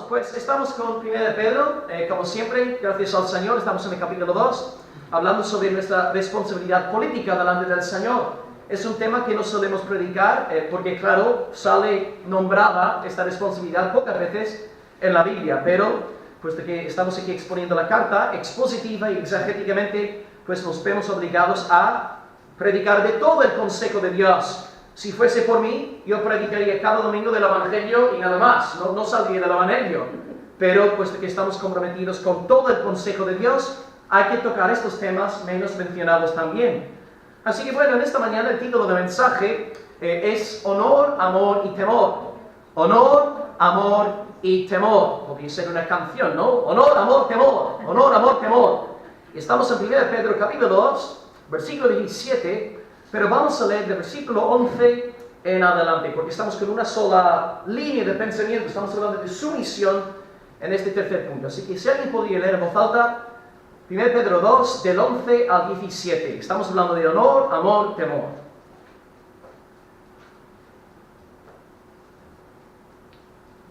pues estamos con 1 de Pedro, como siempre, gracias al Señor, estamos en el capítulo 2, hablando sobre nuestra responsabilidad política delante del Señor. Es un tema que no solemos predicar, porque claro, sale nombrada esta responsabilidad pocas veces en la Biblia, pero puesto que estamos aquí exponiendo la carta, expositiva y exegéticamente, pues nos vemos obligados a predicar de todo el consejo de Dios. Si fuese por mí, yo predicaría cada domingo del Evangelio y nada más, no saldría del Evangelio. Pero puesto que estamos comprometidos con todo el consejo de Dios, hay que tocar estos temas menos mencionados también. Así que bueno, en esta mañana el título del mensaje es Honor, Amor y Temor. Honor, Amor y Temor. Podría ser una canción, ¿no? Honor, Amor, Temor. Honor, Amor, Temor. Y estamos en 1 de Pedro capítulo 2, versículo 17. Pero vamos a leer del versículo 11 en adelante, porque estamos con una sola línea de pensamiento, estamos hablando de sumisión en este tercer punto. Así que si alguien podría leer en voz alta, 1 Pedro 2, del 11 al 17. Estamos hablando de honor, amor, temor.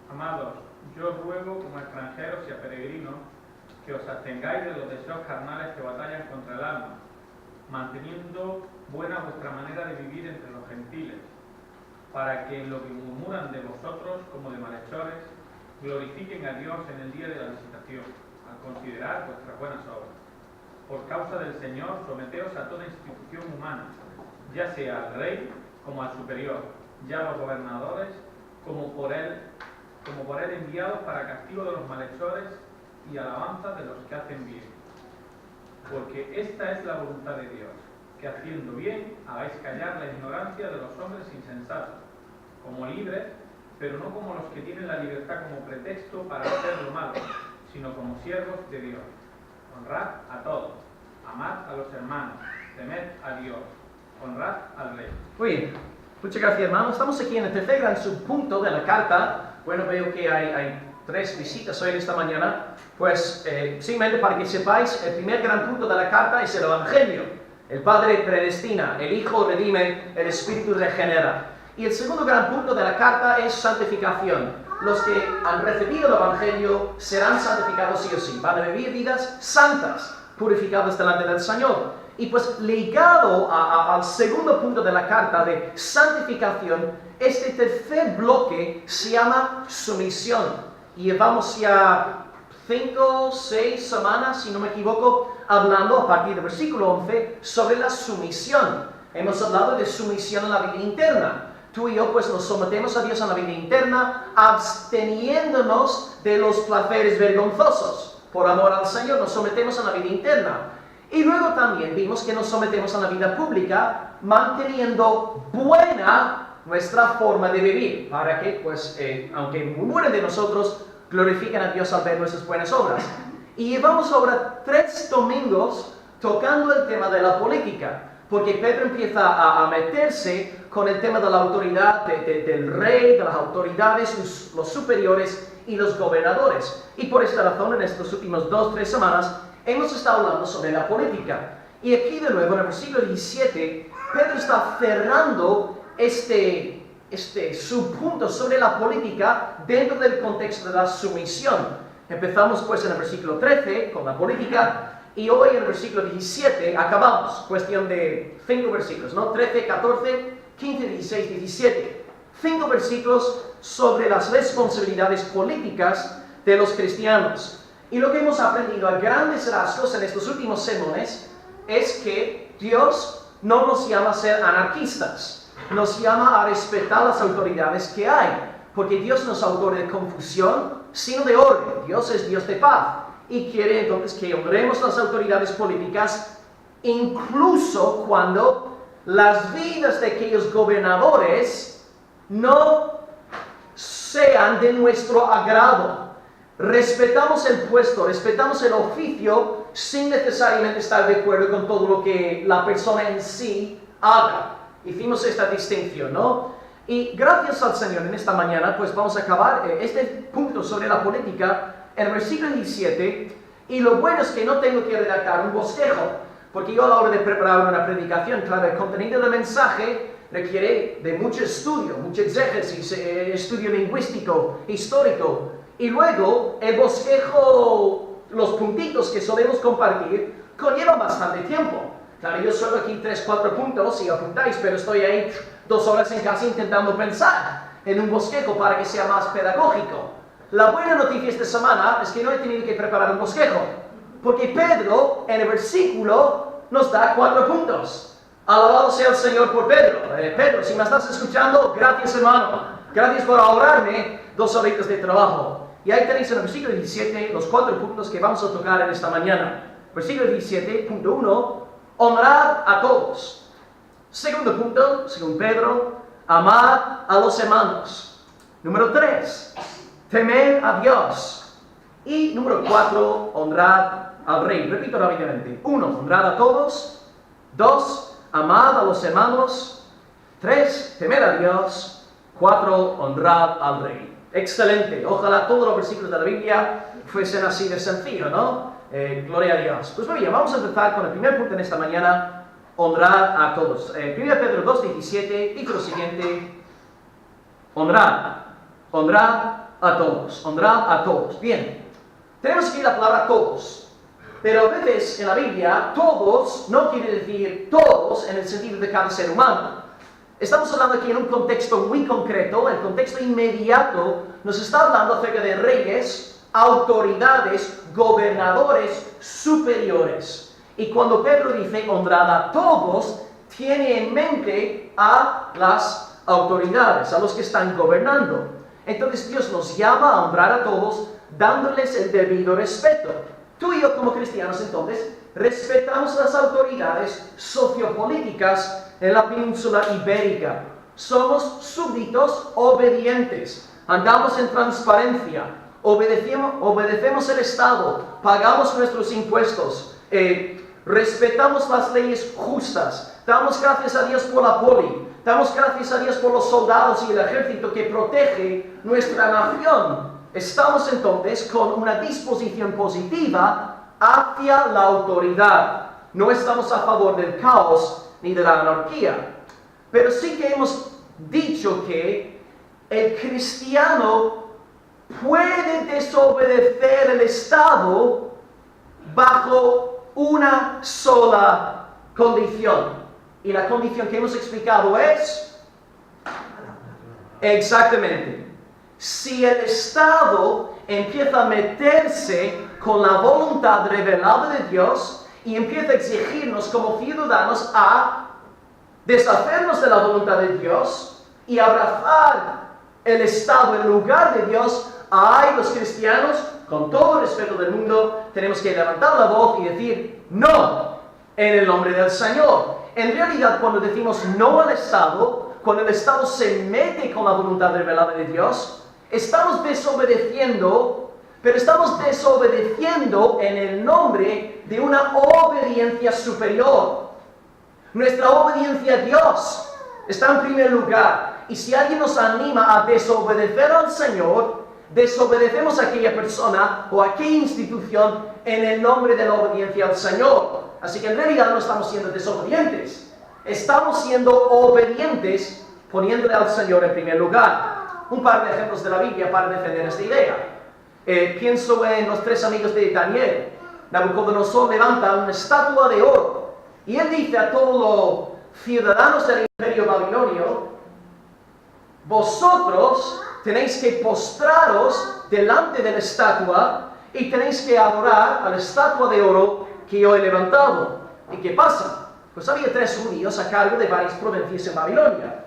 Amados, yo os ruego como extranjeros y a peregrinos que os abstengáis de los deseos carnales que batallan contra el alma, manteniendo buena vuestra manera de vivir entre los gentiles, para que en lo que murmuran de vosotros como de malhechores, glorifiquen a Dios en el día de la visitación, al considerar vuestras buenas obras. Por causa del Señor, someteos a toda institución humana, ya sea al rey como al superior, ya a los gobernadores como por él enviados para castigo de los malhechores y alabanza de los que hacen bien. Porque esta es la voluntad de Dios, que haciendo bien hagáis callar la ignorancia de los hombres insensatos, como libres, pero no como los que tienen la libertad como pretexto para hacer lo malo, sino como siervos de Dios. Honrad a todos, amad a los hermanos, temed a Dios, honrad al rey. Muy bien, muchas gracias, hermano. Estamos aquí en el tercer gran subpunto de la carta. Bueno, veo que hay 3 visitas hoy en esta mañana. Pues simplemente para que sepáis, el primer gran punto de la carta es el Evangelio. El Padre predestina, el Hijo redime, el Espíritu regenera. Y el segundo gran punto de la carta es santificación. Los que han recibido el Evangelio serán santificados sí o sí. Van a vivir vidas santas, purificadas delante del Señor. Y pues ligado al segundo punto de la carta de santificación, este tercer bloque se llama sumisión. Y llevamos ya 5 o 6 semanas, si no me equivoco, hablando a partir del versículo 11 sobre la sumisión. Hemos hablado de sumisión en la vida interna. Tú y yo pues nos sometemos a Dios en la vida interna, absteniéndonos de los placeres vergonzosos. Por amor al Señor nos sometemos a la vida interna. Y luego también vimos que nos sometemos a la vida pública, manteniendo buena nuestra forma de vivir, para que pues, aunque murmuren de nosotros, glorifiquen a Dios al ver nuestras buenas obras. Y llevamos ahora 3 domingos tocando el tema de la política, porque Pedro empieza a meterse con el tema de la autoridad del rey, de las autoridades, los superiores y los gobernadores. Y por esta razón, en estas últimas 2-3 semanas, hemos estado hablando sobre la política. Y aquí de nuevo, en el versículo 17, Pedro está cerrando este subpunto sobre la política dentro del contexto de la sumisión. Empezamos pues en el versículo 13 con la política y hoy en el versículo 17 acabamos, cuestión de 5 versículos, ¿no? 13, 14, 15, 16, 17. 5 versículos sobre las responsabilidades políticas de los cristianos. Y lo que hemos aprendido a grandes rasgos en estos últimos sermones es que Dios no nos llama a ser anarquistas, nos llama a respetar las autoridades que hay, porque Dios no es autor de confusión, sino de orden. Dios es Dios de paz y quiere entonces que honremos las autoridades políticas, incluso cuando las vidas de aquellos gobernadores no sean de nuestro agrado. Respetamos el puesto, respetamos el oficio sin necesariamente estar de acuerdo con todo lo que la persona en sí haga. Hicimos esta distinción, ¿no? Y gracias al Señor en esta mañana, pues vamos a acabar este punto sobre la política en el versículo 17. Y lo bueno es que no tengo que redactar un bosquejo, porque yo a la hora de preparar una predicación, claro, el contenido del mensaje requiere de mucho estudio, mucho exégesis, estudio lingüístico, histórico. Y luego el bosquejo, los puntitos que solemos compartir, conllevan bastante tiempo. Claro, yo suelo aquí 3-4 puntos si apuntáis, pero estoy ahí 2 horas en casa intentando pensar en un bosquejo para que sea más pedagógico. La buena noticia esta semana es que no he tenido que preparar un bosquejo, porque Pedro en el versículo nos da 4 puntos. Alabado sea el Señor por Pedro. Pedro, si me estás escuchando, gracias hermano. Gracias por ahorrarme 2 horitas de trabajo. Y ahí tenéis en el versículo 17 los 4 puntos que vamos a tocar en esta mañana. Versículo 17, punto 1, honrad a todos. Segundo punto, según Pedro, amad a los hermanos. Número 3, temed a Dios. Y número 4, honrad al rey. Repito rápidamente. 1, honrad a todos. 2, amad a los hermanos. 3, temed a Dios. 4, honrad al rey. Excelente. Ojalá todos los versículos de la Biblia fuesen así de sencillo, ¿no? Gloria a Dios. Pues muy bien, vamos a empezar con el primer punto en esta mañana. Honrad a todos. 1 Pedro 2:17 dice lo siguiente. Honrad a todos. Honrad a todos. Bien. Tenemos aquí la palabra todos. Pero a veces en la Biblia, todos no quiere decir todos en el sentido de cada ser humano. Estamos hablando aquí en un contexto muy concreto, el contexto inmediato nos está hablando acerca de reyes, autoridades, gobernadores superiores. Y cuando Pedro dice honrad a todos, tiene en mente a las autoridades, a los que están gobernando. Entonces Dios nos llama a honrar a todos, dándoles el debido respeto. Tú y yo como cristianos entonces respetamos las autoridades sociopolíticas en la península ibérica. Somos súbditos obedientes, andamos en transparencia, obedecemos el Estado, pagamos nuestros impuestos, respetamos las leyes justas, damos gracias a Dios por la poli, damos gracias a Dios por los soldados y el ejército que protege nuestra nación. Estamos entonces con una disposición positiva hacia la autoridad. No estamos a favor del caos ni de la anarquía. Pero sí que hemos dicho que el cristiano puede desobedecer el Estado bajo una sola condición. Y la condición que hemos explicado es exactamente. Si el Estado empieza a meterse con la voluntad revelada de Dios y empieza a exigirnos como ciudadanos a deshacernos de la voluntad de Dios y abrazar el Estado en lugar de Dios, ay, los cristianos, con todo el respeto del mundo, tenemos que levantar la voz y decir no en el nombre del Señor. En realidad, cuando decimos no al Estado, cuando el Estado se mete con la voluntad revelada de Dios, estamos desobedeciendo, pero estamos desobedeciendo en el nombre de una obediencia superior. Nuestra obediencia a Dios está en primer lugar. Y si alguien nos anima a desobedecer al Señor, desobedecemos a aquella persona o a aquella institución en el nombre de la obediencia al Señor. Así que en realidad no estamos siendo desobedientes. Estamos siendo obedientes poniéndole al Señor en primer lugar. Un par de ejemplos de la Biblia para defender esta idea. Pienso en los 3 amigos de Daniel. Nabucodonosor levanta una estatua de oro y él dice a todos los ciudadanos del imperio babilonio: vosotros tenéis que postraros delante de la estatua y tenéis que adorar a la estatua de oro que yo he levantado. ¿Y qué pasa? Pues había 3 judíos a cargo de varias provincias en Babilonia.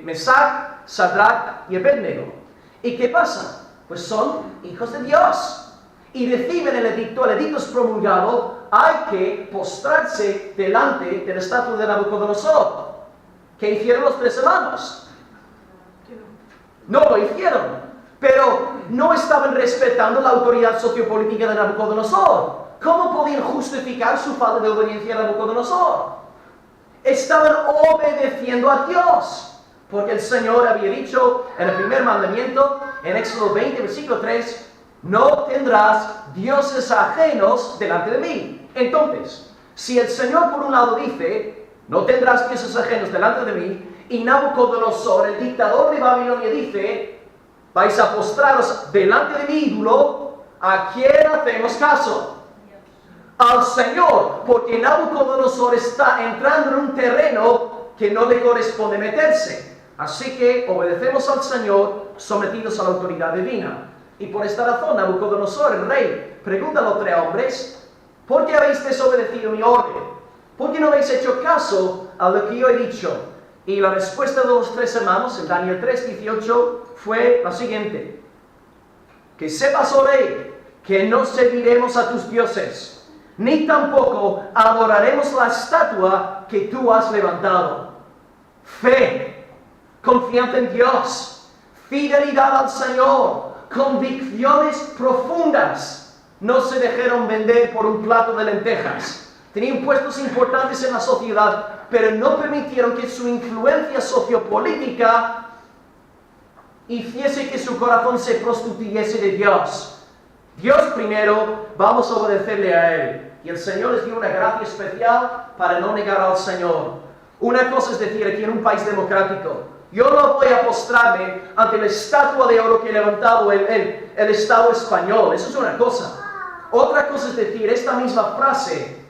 Mesac, Sadrach y Abednego. ¿Y qué pasa? Pues son hijos de Dios y reciben el edicto es promulgado, hay que postrarse delante de la estatua de Nabucodonosor. ¿Qué hicieron los 3 hermanos? No lo hicieron, pero no estaban respetando la autoridad sociopolítica de Nabucodonosor. ¿Cómo podían justificar su falta de obediencia a Nabucodonosor? Estaban obedeciendo a Dios, porque el Señor había dicho en el primer mandamiento, en Éxodo 20, versículo 3, no tendrás dioses ajenos delante de mí. Entonces, si el Señor por un lado dice, no tendrás dioses ajenos delante de mí, y Nabucodonosor, el dictador de Babilonia, dice, vais a postraros delante de mi ídolo, ¿a quién hacemos caso? Al Señor, porque Nabucodonosor está entrando en un terreno que no le corresponde meterse. Así que obedecemos al Señor, sometidos a la autoridad divina. Y por esta razón, Nabucodonosor, el rey, pregunta a los 3 hombres: ¿por qué habéis desobedecido mi orden? ¿Por qué no habéis hecho caso a lo que yo he dicho? Y la respuesta de los 3 hermanos, en Daniel 3:18, fue la siguiente: que sepas, oh rey, que no serviremos a tus dioses, ni tampoco adoraremos la estatua que tú has levantado. Fe, confianza en Dios, fidelidad al Señor, convicciones profundas, no se dejaron vender por un plato de lentejas. Tenían puestos importantes en la sociedad, pero no permitieron que su influencia sociopolítica hiciese que su corazón se prostituyese de Dios. Dios primero, vamos a obedecerle a Él. Y el Señor les dio una gracia especial para no negar al Señor. Una cosa es decir, aquí en un país democrático, yo no voy a postrarme ante la estatua de oro que ha levantado el Estado español. Eso es una cosa. Otra cosa es decir esta misma frase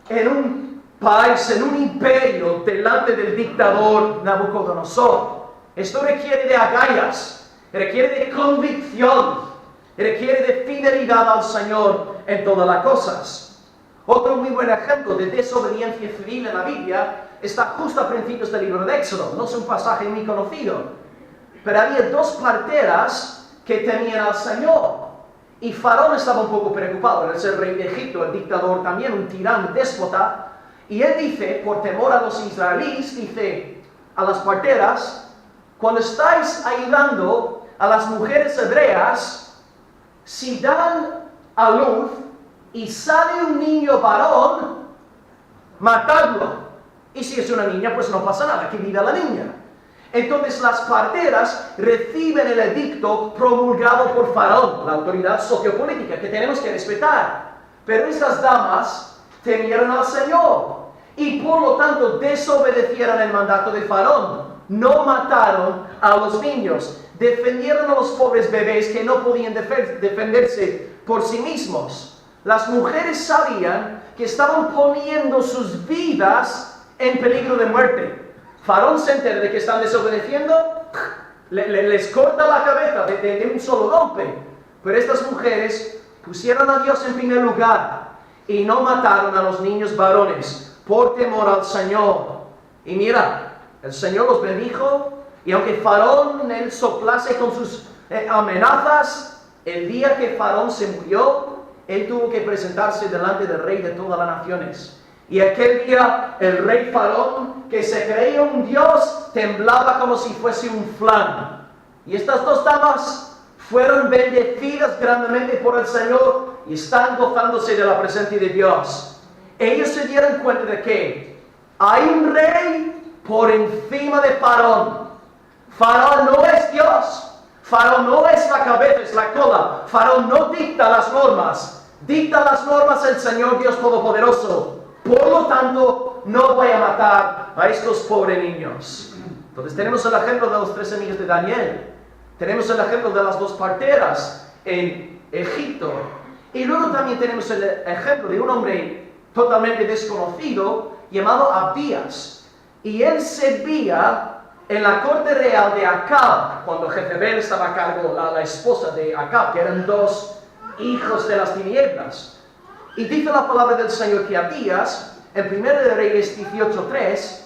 en un país, en un imperio, delante del dictador Nabucodonosor. Esto requiere de agallas, requiere de convicción, requiere de fidelidad al Señor en todas las cosas. Otro muy buen ejemplo de desobediencia civil en la Biblia está justo a principios del libro de Éxodo. No es un pasaje muy conocido, pero había 2 parteras que temían al Señor. Y Faraón estaba un poco preocupado. Él es el rey de Egipto, el dictador también, un tirano, déspota. Y él dice, por temor a los israelíes, dice a las parteras: cuando estáis ayudando a las mujeres hebreas, si dan a luz y sale un niño varón, matadlo. Y si es una niña, pues no pasa nada, que viva la niña. Entonces las parteras reciben el edicto promulgado por Faraón, la autoridad sociopolítica que tenemos que respetar. Pero estas damas temieron al Señor y por lo tanto desobedecieron el mandato de Faraón. No mataron a los niños, defendieron a los pobres bebés que no podían defenderse por sí mismos. Las mujeres sabían que estaban poniendo sus vidas en peligro de muerte. Faraón se entera de que están desobedeciendo, les corta la cabeza de un solo golpe. Pero estas mujeres pusieron a Dios en primer lugar y no mataron a los niños varones por temor al Señor. Y mira, el Señor los bendijo, y aunque Faraón él soplase con sus amenazas, el día que Faraón se murió, él tuvo que presentarse delante del rey de todas las naciones. Y aquel día el rey Faraón, que se creía un dios, temblaba como si fuese un flan. Y estas 2 damas fueron bendecidas grandemente por el Señor y están gozándose de la presencia de Dios. Ellos se dieron cuenta de que hay un rey por encima de Faraón. Faraón no es Dios. Faraón no es la cabeza, es la cola. Faraón no dicta las normas. Dicta las normas el Señor Dios Todopoderoso. Por lo tanto, no voy a matar a estos pobres niños. Entonces tenemos el ejemplo de los 3 amigos de Daniel. Tenemos el ejemplo de las 2 parteras en Egipto. Y luego también tenemos el ejemplo de un hombre totalmente desconocido llamado Abías. Y él servía en la corte real de Acab, cuando Jezebel estaba a cargo, la esposa de Acab, que eran 2 hijos de las tinieblas. Y dice la palabra del Señor que Abías, en 1 de Reyes 18:3,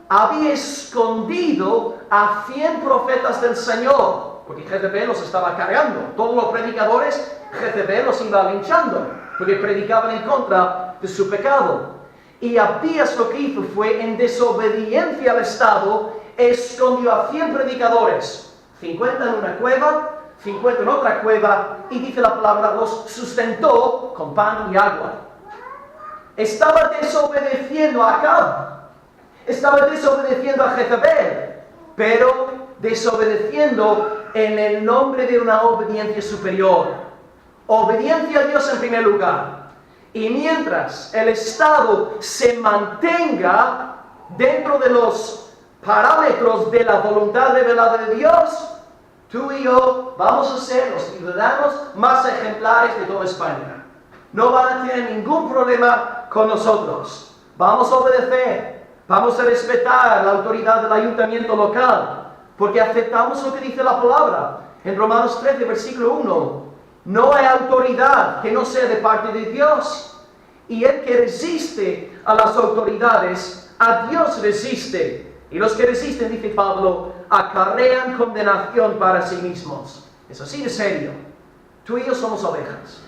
había escondido a 100 profetas del Señor, porque Jezebel los estaba cargando. Todos los predicadores, Jezebel los iba linchando, porque predicaban en contra de su pecado. Y Abías lo que hizo fue, en desobediencia al Estado, escondió a 100 predicadores, 50 en una cueva, 50 en otra cueva, y dice la palabra, los sustentó con pan y agua. Estaba desobedeciendo a Acab, estaba desobedeciendo a Jezebel, pero desobedeciendo en el nombre de una obediencia superior. Obediencia a Dios en primer lugar. Y mientras el Estado se mantenga dentro de los parámetros de la voluntad revelada de Dios, Tú y yo vamos a ser los ciudadanos más ejemplares de toda España. No van a tener ningún problema con nosotros. Vamos a obedecer. Vamos a respetar la autoridad del ayuntamiento local. Porque aceptamos lo que dice la palabra. En Romanos 13, versículo 1. No hay autoridad que no sea de parte de Dios. Y el que resiste a las autoridades, a Dios resiste. Y los que resisten, dice Pablo, acarrean condenación para sí mismos. Es así de serio. Tú y yo somos ovejas.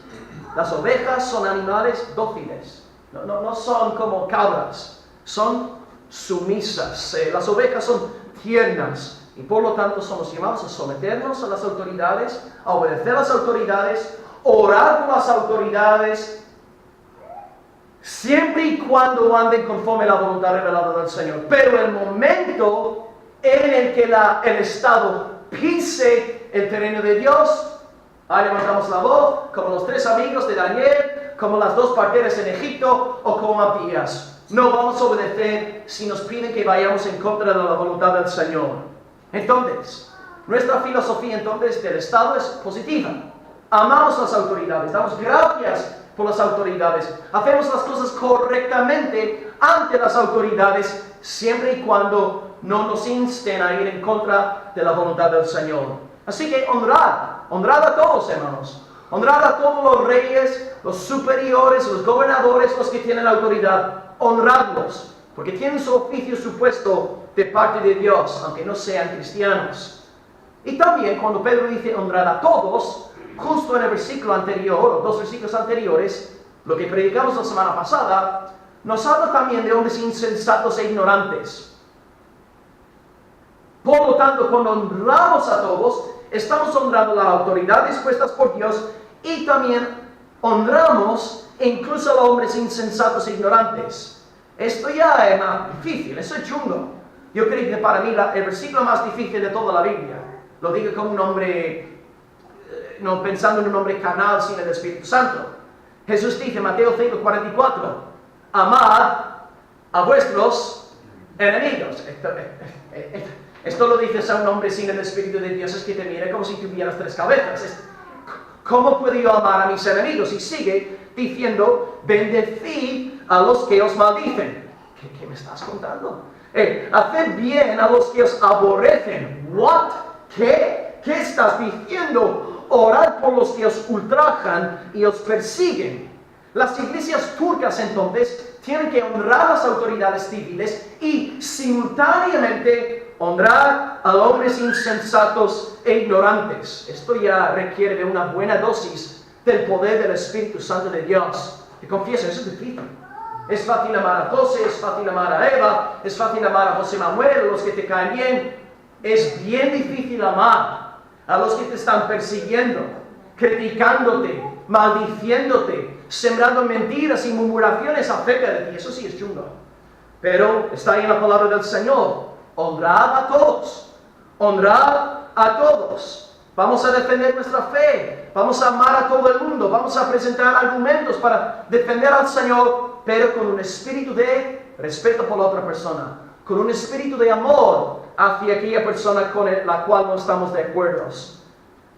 Las ovejas son animales dóciles. No son como cabras. Son sumisas. Las ovejas son tiernas. Y por lo tanto somos llamados a someternos a las autoridades, a obedecer a las autoridades, orar por las autoridades, siempre y cuando anden conforme a la voluntad revelada del Señor. Pero el momento en el que el Estado pise el terreno de Dios, ahí levantamos la voz, como los 3 amigos de Daniel, como las 2 parteras en Egipto, o como Matías. No vamos a obedecer si nos piden que vayamos en contra de la voluntad del Señor. Entonces, nuestra filosofía entonces del Estado es positiva. Amamos las autoridades, damos gracias por las autoridades, hacemos las cosas correctamente ante las autoridades, siempre y cuando no nos insten a ir en contra de la voluntad del Señor. Así que honrad a todos, hermanos. Honrad a todos los reyes, los superiores, los gobernadores, los que tienen autoridad. Honradlos, porque tienen su oficio, su puesto de parte de Dios, aunque no sean cristianos. Y también cuando Pedro dice honrar a todos, justo en el versículo anterior, o 2 versículos anteriores, lo que predicamos la semana pasada, nos habla también de hombres insensatos e ignorantes. Por lo tanto, cuando honramos a todos, estamos honrando las autoridades puestas por Dios y también honramos incluso a los hombres insensatos e ignorantes. Esto ya es más difícil, eso es chungo. Yo creo que para mí el versículo más difícil de toda la Biblia, lo digo como un hombre, no pensando en un hombre carnal sin el Espíritu Santo. Jesús dice, Mateo 5:44, amad a vuestros enemigos. Esto lo dices a un hombre sin el Espíritu de Dios, es que te mira como si tuvieras 3 cabezas. ¿Cómo puedo yo amar a mis enemigos? Y sigue diciendo, bendecid a los que os maldicen. ¿Qué me estás contando? Haced bien a los que os aborrecen. ¿What? ¿Qué estás diciendo? Orad por los que os ultrajan y os persiguen. Las iglesias turcas entonces tienen que honrar a las autoridades civiles y simultáneamente honrar a hombres insensatos e ignorantes. Esto ya requiere de una buena dosis del poder del Espíritu Santo de Dios. Y confieso, eso es difícil. Es fácil amar a José, es fácil amar a Eva, es fácil amar a José Manuel, a los que te caen bien. Es bien difícil amar a los que te están persiguiendo, criticándote, maldiciéndote, sembrando mentiras y murmuraciones acerca de ti. Eso sí es chungo. Pero está ahí en la palabra del Señor. Honrad a todos. Honrad a todos. Vamos a defender nuestra fe. Vamos a amar a todo el mundo. Vamos a presentar argumentos para defender al Señor, pero con un espíritu de respeto por la otra persona. Con un espíritu de amor hacia aquella persona con la cual no estamos de acuerdo.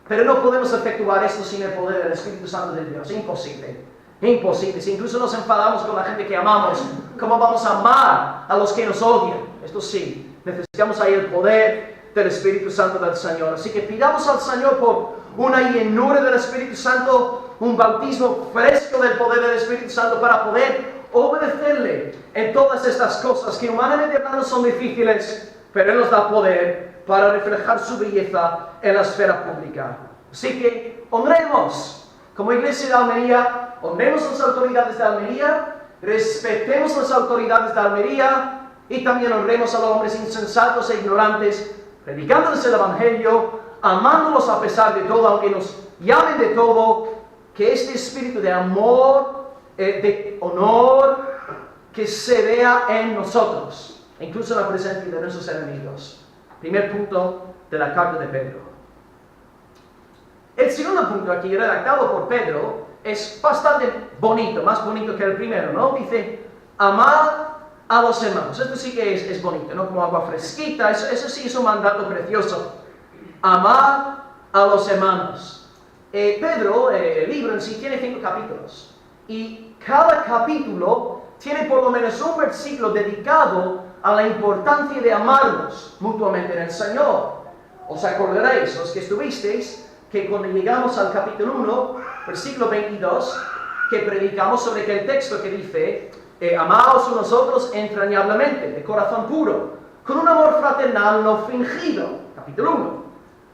Pero no podemos efectuar esto sin el poder del Espíritu Santo de Dios. Imposible. Imposible. Si incluso nos enfadamos con la gente que amamos, ¿cómo vamos a amar a los que nos odian? Esto sí, necesitamos ahí el poder del Espíritu Santo del Señor. Así que pidamos al Señor por una llenura del Espíritu Santo, un bautismo fresco del poder del Espíritu Santo para poder obedecerle en todas estas cosas que humanamente hablando son difíciles, pero Él nos da poder para reflejar su belleza en la esfera pública. Así que honremos, como Iglesia de Almería, honremos las autoridades de Almería, respetemos las autoridades de Almería y también honremos a los hombres insensatos e ignorantes, predicándoles el Evangelio, amándolos a pesar de todo, aunque nos llamen de todo, que este espíritu de amor, de honor, que se vea en nosotros, incluso en la presencia de nuestros enemigos. Primer punto de la carta de Pedro. El segundo punto aquí, redactado por Pedro, es bastante bonito, más bonito que el primero, ¿no? Dice, amad a los hermanos. Esto sí que es bonito, ¿no? Como agua fresquita, eso sí es un mandato precioso. amad a los hermanos. Pedro, el libro en sí, tiene 5 capítulos. Y cada capítulo tiene por lo menos un versículo dedicado a la importancia de amarnos mutuamente en el Señor. Os acordaréis, los que estuvisteis, que cuando llegamos al capítulo 1, versículo 22, que predicamos sobre aquel texto que dice, amaos unos a otros entrañablemente, de corazón puro, con un amor fraternal no fingido. Capítulo 1.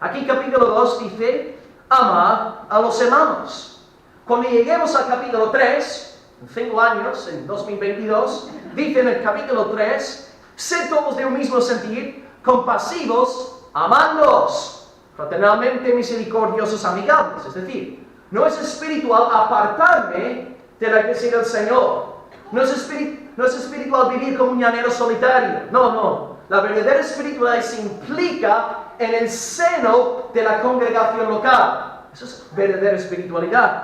Aquí capítulo 2 dice, amad a los hermanos. Cuando lleguemos al capítulo 3, en 5 años, en 2022, dice en el capítulo 3, sed todos de un mismo sentir, compasivos, amándoos, fraternalmente misericordiosos, amigables. Es decir, no es espiritual apartarme de la iglesia del Señor. No es espiritual vivir como un llanero solitario. No. La verdadera espiritualidad se implica en el seno de la congregación local. Eso es verdadera espiritualidad.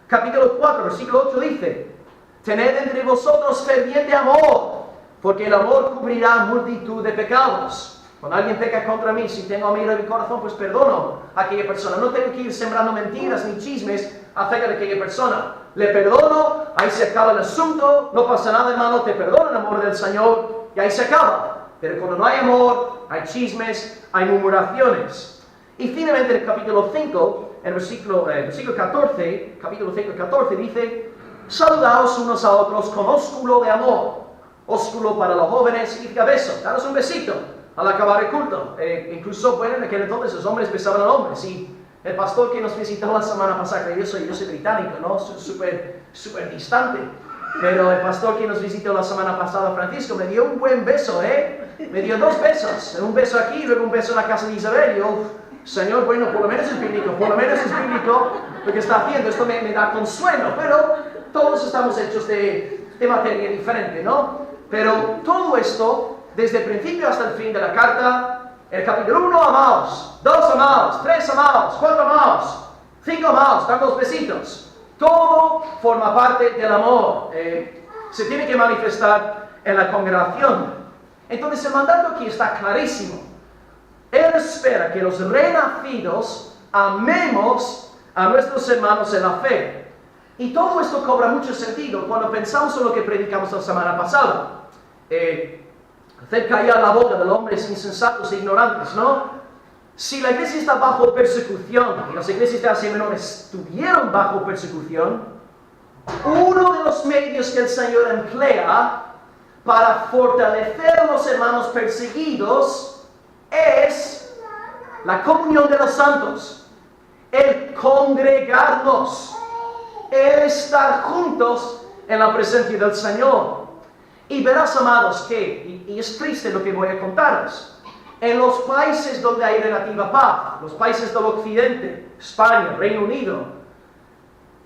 Capítulo 4, versículo 8 dice, tened entre vosotros ferviente amor, porque el amor cubrirá multitud de pecados. Cuando alguien peca contra mí, si tengo amor en mi corazón, pues perdono a aquella persona. No tengo que ir sembrando mentiras ni chismes acerca de aquella persona. Le perdono, ahí se acaba el asunto, no pasa nada, hermano, te perdono en amor del Señor, y ahí se acaba. Pero cuando no hay amor, hay chismes, hay murmuraciones. Y finalmente en el capítulo 5, en el versículo 14, capítulo 5, 14, dice, saludaos unos a otros con ósculo de amor. Ósculo para los jóvenes significa beso, daros un besito al acabar el culto. Incluso, bueno, en aquel entonces los hombres besaban a los hombres. Y el pastor que nos visitó la semana pasada, yo soy británico, ¿no? Súper distante. Pero el pastor que nos visitó la semana pasada, Francisco, me dio un buen beso, Me dio 2 besos. Un beso aquí y luego un beso en la casa de Isabel. Y yo, Señor, bueno, por lo menos es bíblico lo que está haciendo. Esto me da consuelo. Pero todos estamos hechos de materia diferente, ¿no? Pero todo esto, desde el principio hasta el fin de la carta, el capítulo 1, amaos, 2, amaos, 3, amaos, 4, amaos, 5, amaos, dan 2 besitos. Todo forma parte del amor. Se tiene que manifestar en la congregación. Entonces el mandato aquí está clarísimo. Él espera que los renacidos amemos a nuestros hermanos en la fe. Y todo esto cobra mucho sentido cuando pensamos en lo que predicamos la semana pasada. Hacer callar la boca de los hombres insensatos e ignorantes, ¿no? Si la iglesia está bajo persecución, y las iglesias de Asia Menor estuvieron bajo persecución, uno de los medios que el Señor emplea para fortalecer a los hermanos perseguidos es la comunión de los santos, el congregarnos, el estar juntos en la presencia del Señor. Y verás, amados, que, y es triste lo que voy a contaros, en los países donde hay relativa paz, los países del occidente, España, Reino Unido,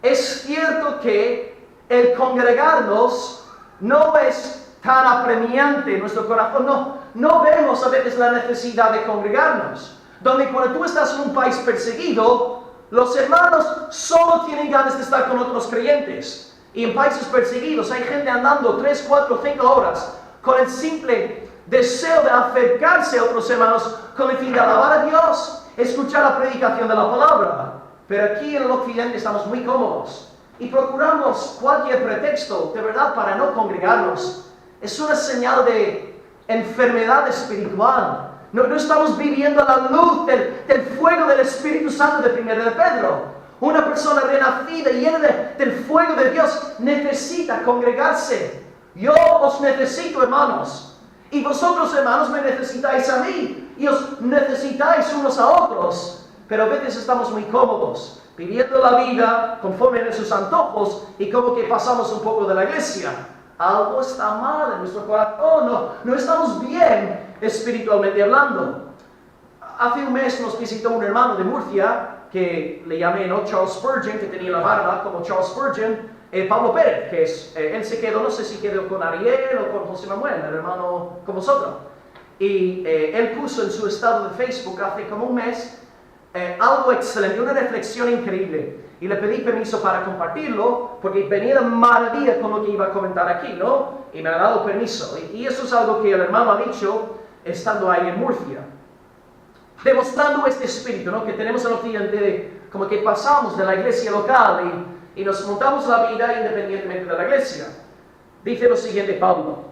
es cierto que el congregarnos no es tan apremiante en nuestro corazón, no vemos a veces la necesidad de congregarnos. Donde cuando tú estás en un país perseguido, los hermanos solo tienen ganas de estar con otros creyentes. Y en países perseguidos hay gente andando 3, 4, 5 horas con el simple deseo de acercarse a otros hermanos con el fin de alabar a Dios, escuchar la predicación de la palabra. Pero aquí en el occidente estamos muy cómodos y procuramos cualquier pretexto, de verdad, para no congregarnos. Es una señal de enfermedad espiritual. No estamos viviendo la luz del fuego del Espíritu Santo de 1 de Pedro. Una persona renacida y llena del fuego de Dios necesita congregarse. Yo os necesito, hermanos. Y vosotros, hermanos, me necesitáis a mí. Y os necesitáis unos a otros. Pero a veces estamos muy cómodos, viviendo la vida conforme a nuestros antojos y como que pasamos un poco de la iglesia. Algo está mal en nuestro corazón. No estamos bien espiritualmente hablando. Hace un mes nos visitó un hermano de Murcia, que le llamé, ¿no?, Charles Spurgeon, que tenía la barba como Charles Spurgeon, Pablo Pérez, que es, él se quedó, no sé si quedó con Ariel o con José Manuel, el hermano con vosotros. Y él puso en su estado de Facebook hace como un mes algo excelente, una reflexión increíble. Y le pedí permiso para compartirlo, porque venía de maravilla con lo que iba a comentar aquí, ¿no? Y me ha dado permiso. Y eso es algo que el hermano ha dicho estando ahí en Murcia. demostrando este espíritu, ¿no?, que tenemos en Occidente, como que pasamos de la iglesia local y nos montamos la vida independientemente de la iglesia. Dice lo siguiente Pablo: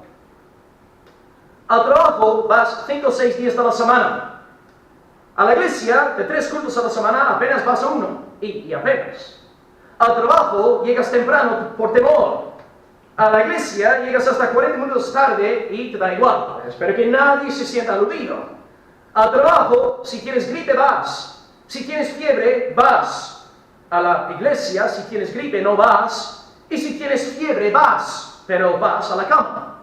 al trabajo vas 5 o 6 días de la semana. A la iglesia, de 3 cultos a la semana, apenas vas a uno. Y apenas. Al trabajo llegas temprano por temor. A la iglesia llegas hasta 40 minutos tarde y te da igual. Espero que nadie se sienta aludido. Al trabajo, si tienes gripe, vas. Si tienes fiebre, vas. A la iglesia, si tienes gripe, no vas. Y si tienes fiebre, vas. Pero vas a la cama.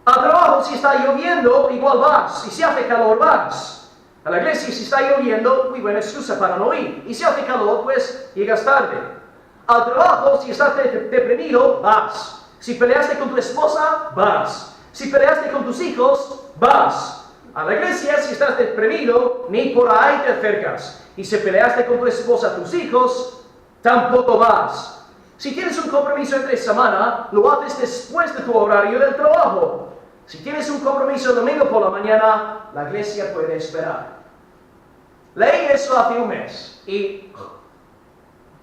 Al trabajo, si está lloviendo, igual vas. Y si hace calor, vas. A la iglesia, si está lloviendo, muy buena excusa para no ir. Y si hace calor, pues llegas tarde. Al trabajo, si estás deprimido, vas. Si peleaste con tu esposa, vas. Si peleaste con tus hijos, vas. A la iglesia, si estás deprimido, ni por ahí te acercas. Y si peleaste con tu esposa, tus hijos, tampoco vas. Si tienes un compromiso entre semana, lo haces después de tu horario del trabajo. Si tienes un compromiso el domingo por la mañana, la iglesia puede esperar. Leí eso hace un mes y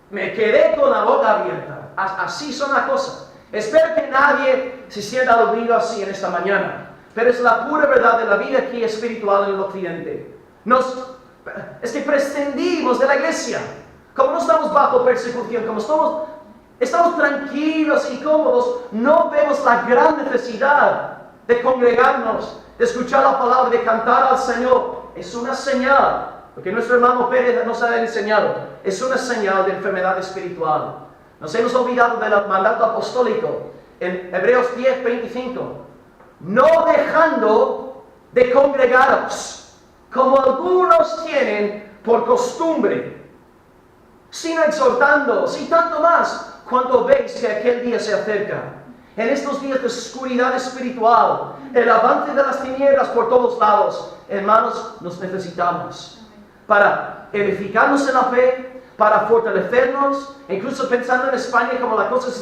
me quedé con la boca abierta. Así son las cosas. Espero que nadie se sienta aludido así en esta mañana. Pero es la pura verdad de la vida aquí espiritual en el occidente. Es que prescindimos de la iglesia. Como no estamos bajo persecución, como estamos tranquilos y cómodos, no vemos la gran necesidad de congregarnos, de escuchar la palabra, de cantar al Señor. Es una señal, lo que nuestro hermano Pérez nos ha enseñado, es una señal de enfermedad espiritual. Nos hemos olvidado del mandato apostólico en Hebreos 10:25. No dejando de congregaros, como algunos tienen por costumbre, sino exhortándoos, y tanto más cuando veis que aquel día se acerca. En estos días de oscuridad espiritual, el avance de las tinieblas por todos lados, hermanos, nos necesitamos para edificarnos en la fe, para fortalecernos, incluso pensando en España como las cosas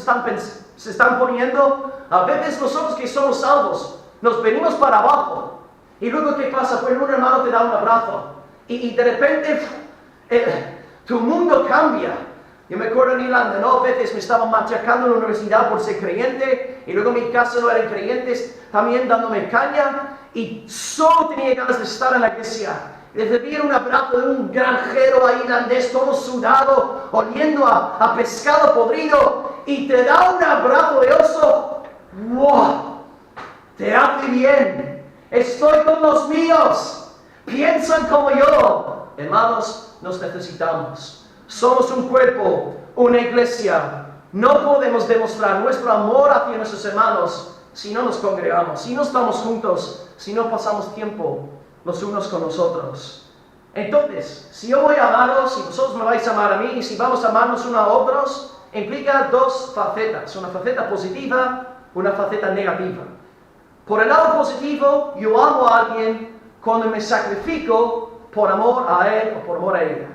se están poniendo. A veces nosotros que somos salvos, nos venimos para abajo. Y luego, ¿qué pasa? Pues un hermano te da un abrazo. Y de repente, tu mundo cambia. Yo me acuerdo en Irlanda, ¿no? A veces me estaban machacando en la universidad por ser creyente, y luego en mi casa no eran creyentes, también dándome caña, y solo tenía ganas de estar en la iglesia. Y recibí un abrazo de un granjero ahí irlandés, todo sudado, oliendo a pescado podrido, y te da un abrazo de oso. ¡Wow! Te hace bien. Estoy con los míos. Piensan como yo. Hermanos, nos necesitamos. Somos un cuerpo, una iglesia. No podemos demostrar nuestro amor hacia nuestros hermanos si no nos congregamos, si no estamos juntos, si no pasamos tiempo los unos con los otros. Entonces, si yo voy a amaros, si vosotros me vais a amar a mí, y si vamos a amarnos unos a otros, implica 2 facetas. Una faceta positiva, una faceta negativa. Por el lado positivo, yo amo a alguien cuando me sacrifico por amor a él o por amor a ella.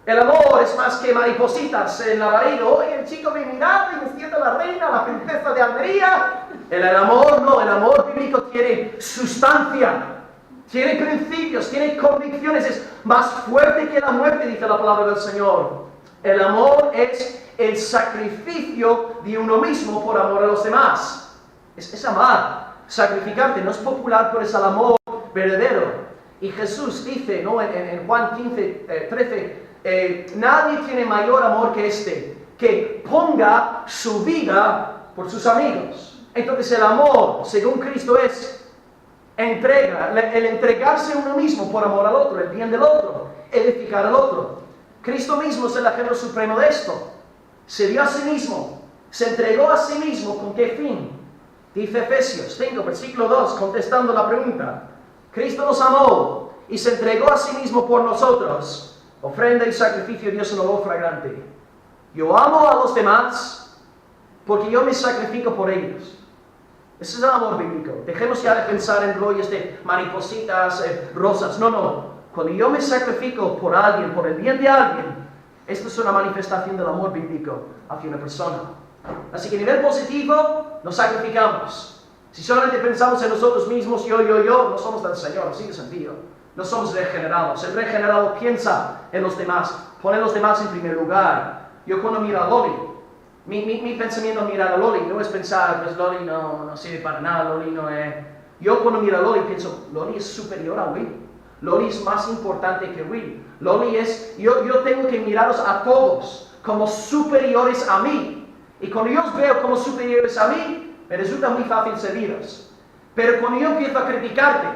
El amor es más que maripositas en la varilla. Oye, el chico me miraba y me siento la reina, la princesa de Almería. El amor no, el amor bíblico tiene sustancia, tiene principios, tiene convicciones, es más fuerte que la muerte, dice la palabra del Señor. El amor es el sacrificio de uno mismo por amor a los demás. Es amar, sacrificarte, no es popular, pero es el amor verdadero. Y Jesús dice, ¿no?, en Juan 13, nadie tiene mayor amor que este, que ponga su vida por sus amigos. Entonces el amor, según Cristo, es entrega, el entregarse a uno mismo por amor al otro, el bien del otro, edificar al otro. Cristo mismo es el ejemplo supremo de esto. Se dio a sí mismo, se entregó a sí mismo. ¿Con qué fin? Dice Efesios 5, versículo 2, contestando la pregunta. Cristo nos amó y se entregó a sí mismo por nosotros, ofrenda y sacrificio de Dios en olor fragante. Yo amo a los demás porque yo me sacrifico por ellos. Ese es el amor bíblico. Dejemos ya de pensar en rollos de maripositas, rosas. No. Cuando yo me sacrifico por alguien, por el bien de alguien, esto es una manifestación del amor bíblico hacia una persona. Así que a nivel positivo, nos sacrificamos. Si solamente pensamos en nosotros mismos, yo, no somos del Señor, no tiene sentido. No somos regenerados. El regenerado piensa en los demás, pone a los demás en primer lugar. Yo cuando miro a Loli, mi pensamiento al mirar a Loli no es pensar, pues Loli no sirve para nada, Loli no es... Yo cuando miro a Loli pienso, Loli es superior a Will. Loli es más importante que Will. Loli es, yo tengo que mirarlos a todos como superiores a mí. Y cuando yo os veo como superiores a mí, me resulta muy fácil seguiros. Pero cuando yo empiezo a criticarte,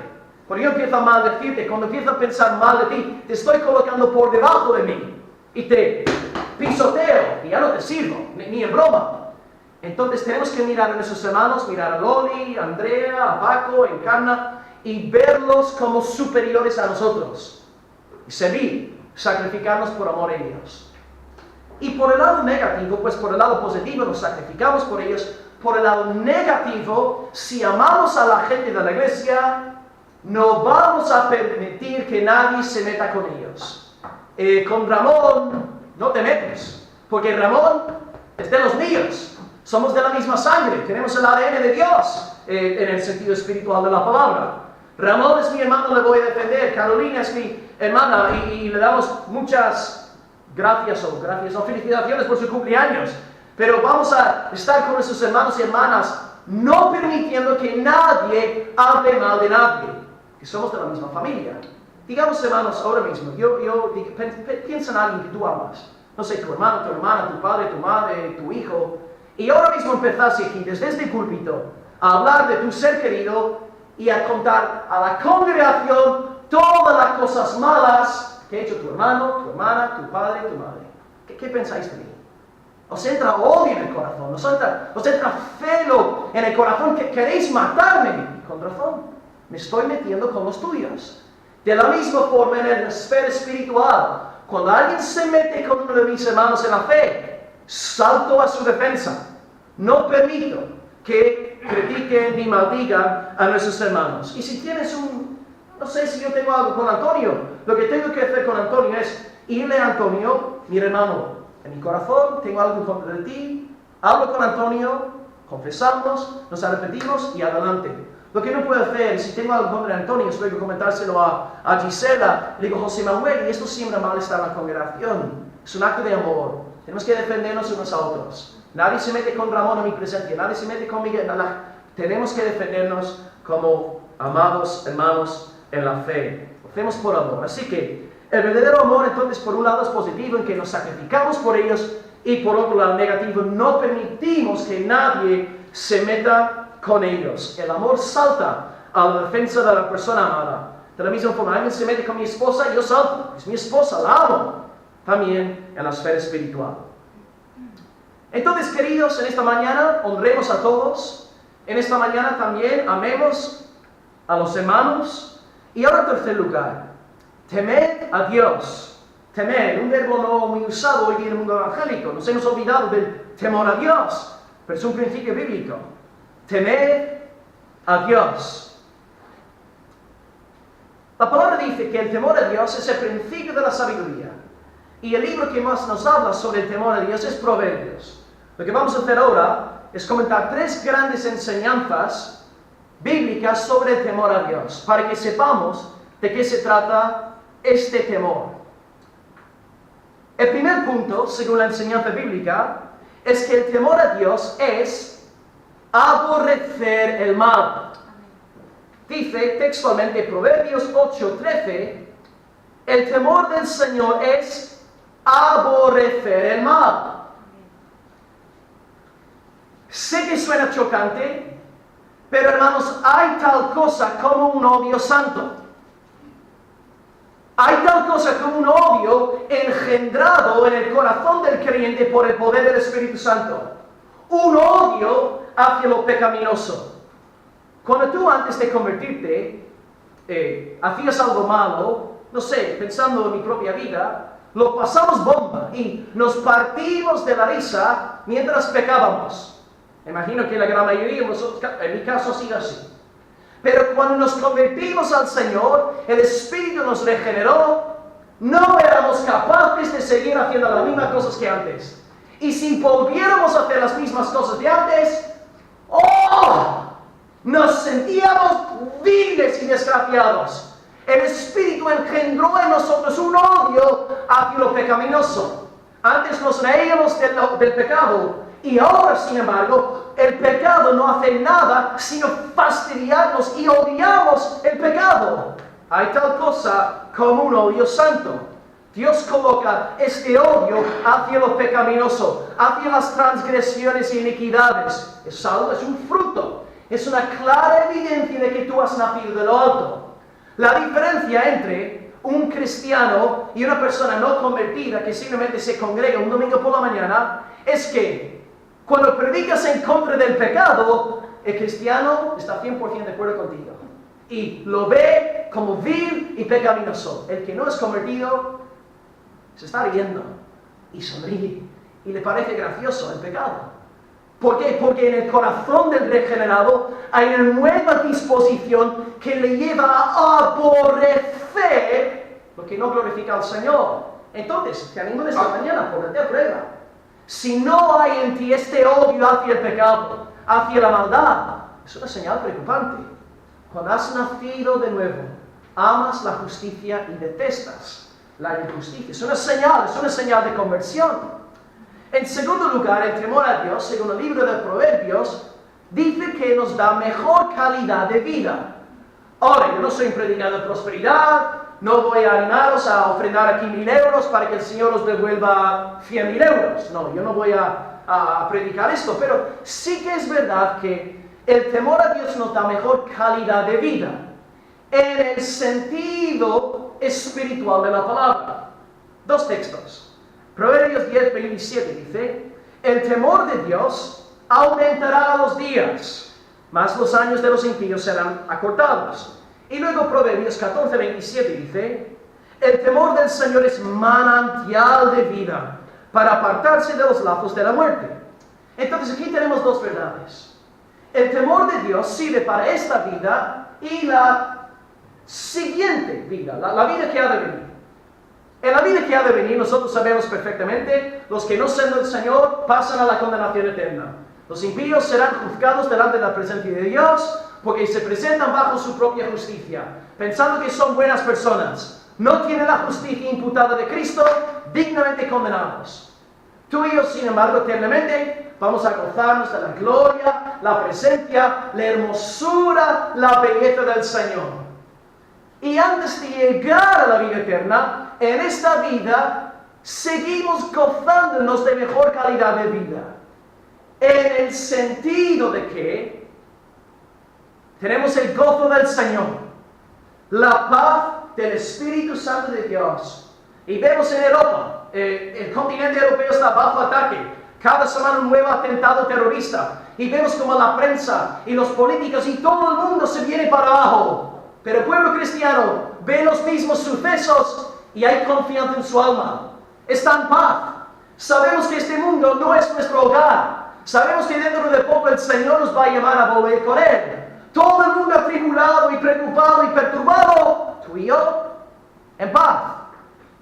cuando yo empiezo a maldecirte, cuando empiezo a pensar mal de ti, te estoy colocando por debajo de mí. Y te pisoteo, y ya no te sirvo, ni en broma. Entonces tenemos que mirar a nuestros hermanos, mirar a Loli, a Andrea, a Paco, a Encarna, y verlos como superiores a nosotros. Y servir, sacrificarnos por amor a ellos. Y por el lado negativo, pues por el lado positivo nos sacrificamos por ellos. Por el lado negativo, si amamos a la gente de la iglesia, no vamos a permitir que nadie se meta con ellos. Con Ramón, no te metes, porque Ramón es de los míos. Somos de la misma sangre, tenemos el ADN de Dios, en el sentido espiritual de la palabra. Ramón es mi hermano, le voy a defender. Carolina es mi hermana y le damos muchas gracias o felicitaciones por su cumpleaños. Pero vamos a estar con nuestros hermanos y hermanas, no permitiendo que nadie hable mal de nadie, que somos de la misma familia. Digamos, hermanos, ahora mismo, piensa en alguien que tú amas. No sé, tu hermano, tu hermana, tu padre, tu madre, tu hijo. Y ahora mismo empezase aquí, desde este púlpito, a hablar de tu ser querido y a contar a la congregación todas las cosas malas que ha hecho tu hermano, tu hermana, tu padre, tu madre. ¿Qué pensáis de mí? Os entra odio en el corazón, os entra celo en el corazón, que queréis matarme. Con razón, me estoy metiendo con los tuyos. De la misma forma en la esfera espiritual, cuando alguien se mete con uno de mis hermanos en la fe, salto a su defensa. No permito que critiquen ni maldigan a nuestros hermanos. Y si tienes no sé si yo tengo algo con Antonio, lo que tengo que hacer con Antonio es irle a Antonio, mi hermano, en mi corazón tengo algo en contra de ti, hablo con Antonio, confesamos, nos arrepentimos y adelante. Lo que no puedo hacer, si tengo algo en contra de Antonio, es luego comentárselo a Gisela, le digo, José Manuel, y esto siembra malestar en la congregación. Es un acto de amor, tenemos que defendernos unos a otros. Nadie se mete con Ramón en mi presencia, nadie se mete con Miguel, tenemos que defendernos como amados hermanos en la fe. Lo hacemos por amor. Así que el verdadero amor, entonces, por un lado es positivo, en que nos sacrificamos por ellos, y por otro lado negativo, no permitimos que nadie se meta con ellos. El amor salta a la defensa de la persona amada. De la misma forma, alguien se mete con mi esposa, yo salto. Es mi esposa, la amo. También en la esfera espiritual. Entonces, queridos, en esta mañana honremos a todos. En esta mañana también amemos a los hermanos. Y ahora, en tercer lugar, temed a Dios. Temer, un verbo no muy usado hoy en el mundo evangélico. Nos hemos olvidado del temor a Dios, pero es un principio bíblico. Temed a Dios. La palabra dice que el temor a Dios es el principio de la sabiduría. Y el libro que más nos habla sobre el temor a Dios es Proverbios. Lo que vamos a hacer ahora es comentar 3 grandes enseñanzas bíblicas sobre el temor a Dios, para que sepamos de qué se trata este temor. El primer punto, según la enseñanza bíblica, es que el temor a Dios es aborrecer el mal. Dice textualmente Proverbios 8:13, el temor del Señor es aborrecer el mal. Sé que suena chocante, pero hermanos, hay tal cosa como un odio santo. Hay tal cosa como un odio engendrado en el corazón del creyente por el poder del Espíritu Santo. Un odio hacia lo pecaminoso. Cuando tú antes de convertirte hacías algo malo, no sé, pensando en mi propia vida, lo pasamos bomba y nos partimos de la risa mientras pecábamos. Imagino que la gran mayoría de nosotros, en mi caso, ha sido así. Pero cuando nos convertimos al Señor, el Espíritu nos regeneró, no éramos capaces de seguir haciendo las mismas cosas que antes. Y si volviéramos a hacer las mismas cosas de antes, ¡oh! desgraciados. El Espíritu engendró en nosotros un odio hacia lo pecaminoso. Antes nos reíamos del pecado y ahora, sin embargo, el pecado no hace nada sino fastidiarnos y odiamos el pecado. Hay tal cosa como un odio santo. Dios coloca este odio hacia lo pecaminoso, hacia las transgresiones y iniquidades. Es algo, es un fruto. Es una clara evidencia de que tú has nacido de lo alto. La diferencia entre un cristiano y una persona no convertida que simplemente se congrega un domingo por la mañana es que cuando predicas en contra del pecado, el cristiano está 100% de acuerdo contigo y lo ve como vil y pecaminoso. El que no es convertido se está riendo y sonríe y le parece gracioso el pecado. ¿Por qué? Porque en el corazón del regenerado hay una nueva disposición que le lleva a aborrecer lo que no glorifica al Señor. Entonces, te animo esta mañana, ponerte a prueba. Si no hay en ti este odio hacia el pecado, hacia la maldad, es una señal preocupante. Cuando has nacido de nuevo, amas la justicia y detestas la injusticia. Es una señal de conversión. En segundo lugar, el temor a Dios, según el libro de Proverbios, dice que nos da mejor calidad de vida. Ahora, yo no soy un predicador de prosperidad, no voy a animaros a ofrendar aquí 1.000 euros para que el Señor os devuelva 100.000 euros. No, yo no voy a predicar esto, pero sí que es verdad que el temor a Dios nos da mejor calidad de vida en el sentido espiritual de la palabra. Dos textos. Proverbios 10:27 dice: el temor de Dios aumentará los días, mas los años de los impíos serán acortados. Y luego Proverbios 14:27 dice: el temor del Señor es manantial de vida, para apartarse de los lazos de la muerte. Entonces aquí tenemos dos verdades. El temor de Dios sirve para esta vida y la siguiente vida, la vida que ha de venir. En la vida que ha de venir, nosotros sabemos perfectamente, los que no son del Señor pasan a la condenación eterna. Los impíos serán juzgados delante de la presencia de Dios porque se presentan bajo su propia justicia, pensando que son buenas personas. No tienen la justicia imputada de Cristo, dignamente condenados. Tú y yo, sin embargo, eternamente vamos a gozarnos de la gloria, la presencia, la hermosura, la belleza del Señor. Y antes de llegar a la vida eterna, en esta vida seguimos gozándonos de mejor calidad de vida. En el sentido de que tenemos el gozo del Señor, la paz del Espíritu Santo de Dios. Y vemos en Europa, el continente europeo está bajo ataque. Cada semana un nuevo atentado terrorista. Y vemos como la prensa y los políticos y todo el mundo se viene para abajo. Pero el pueblo cristiano ve los mismos sucesos y hay confianza en su alma. Está en paz. Sabemos que este mundo no es nuestro hogar. Sabemos que dentro de poco el Señor nos va a llamar a volver con Él. Todo el mundo atribulado y preocupado y perturbado. Tú y yo, en paz.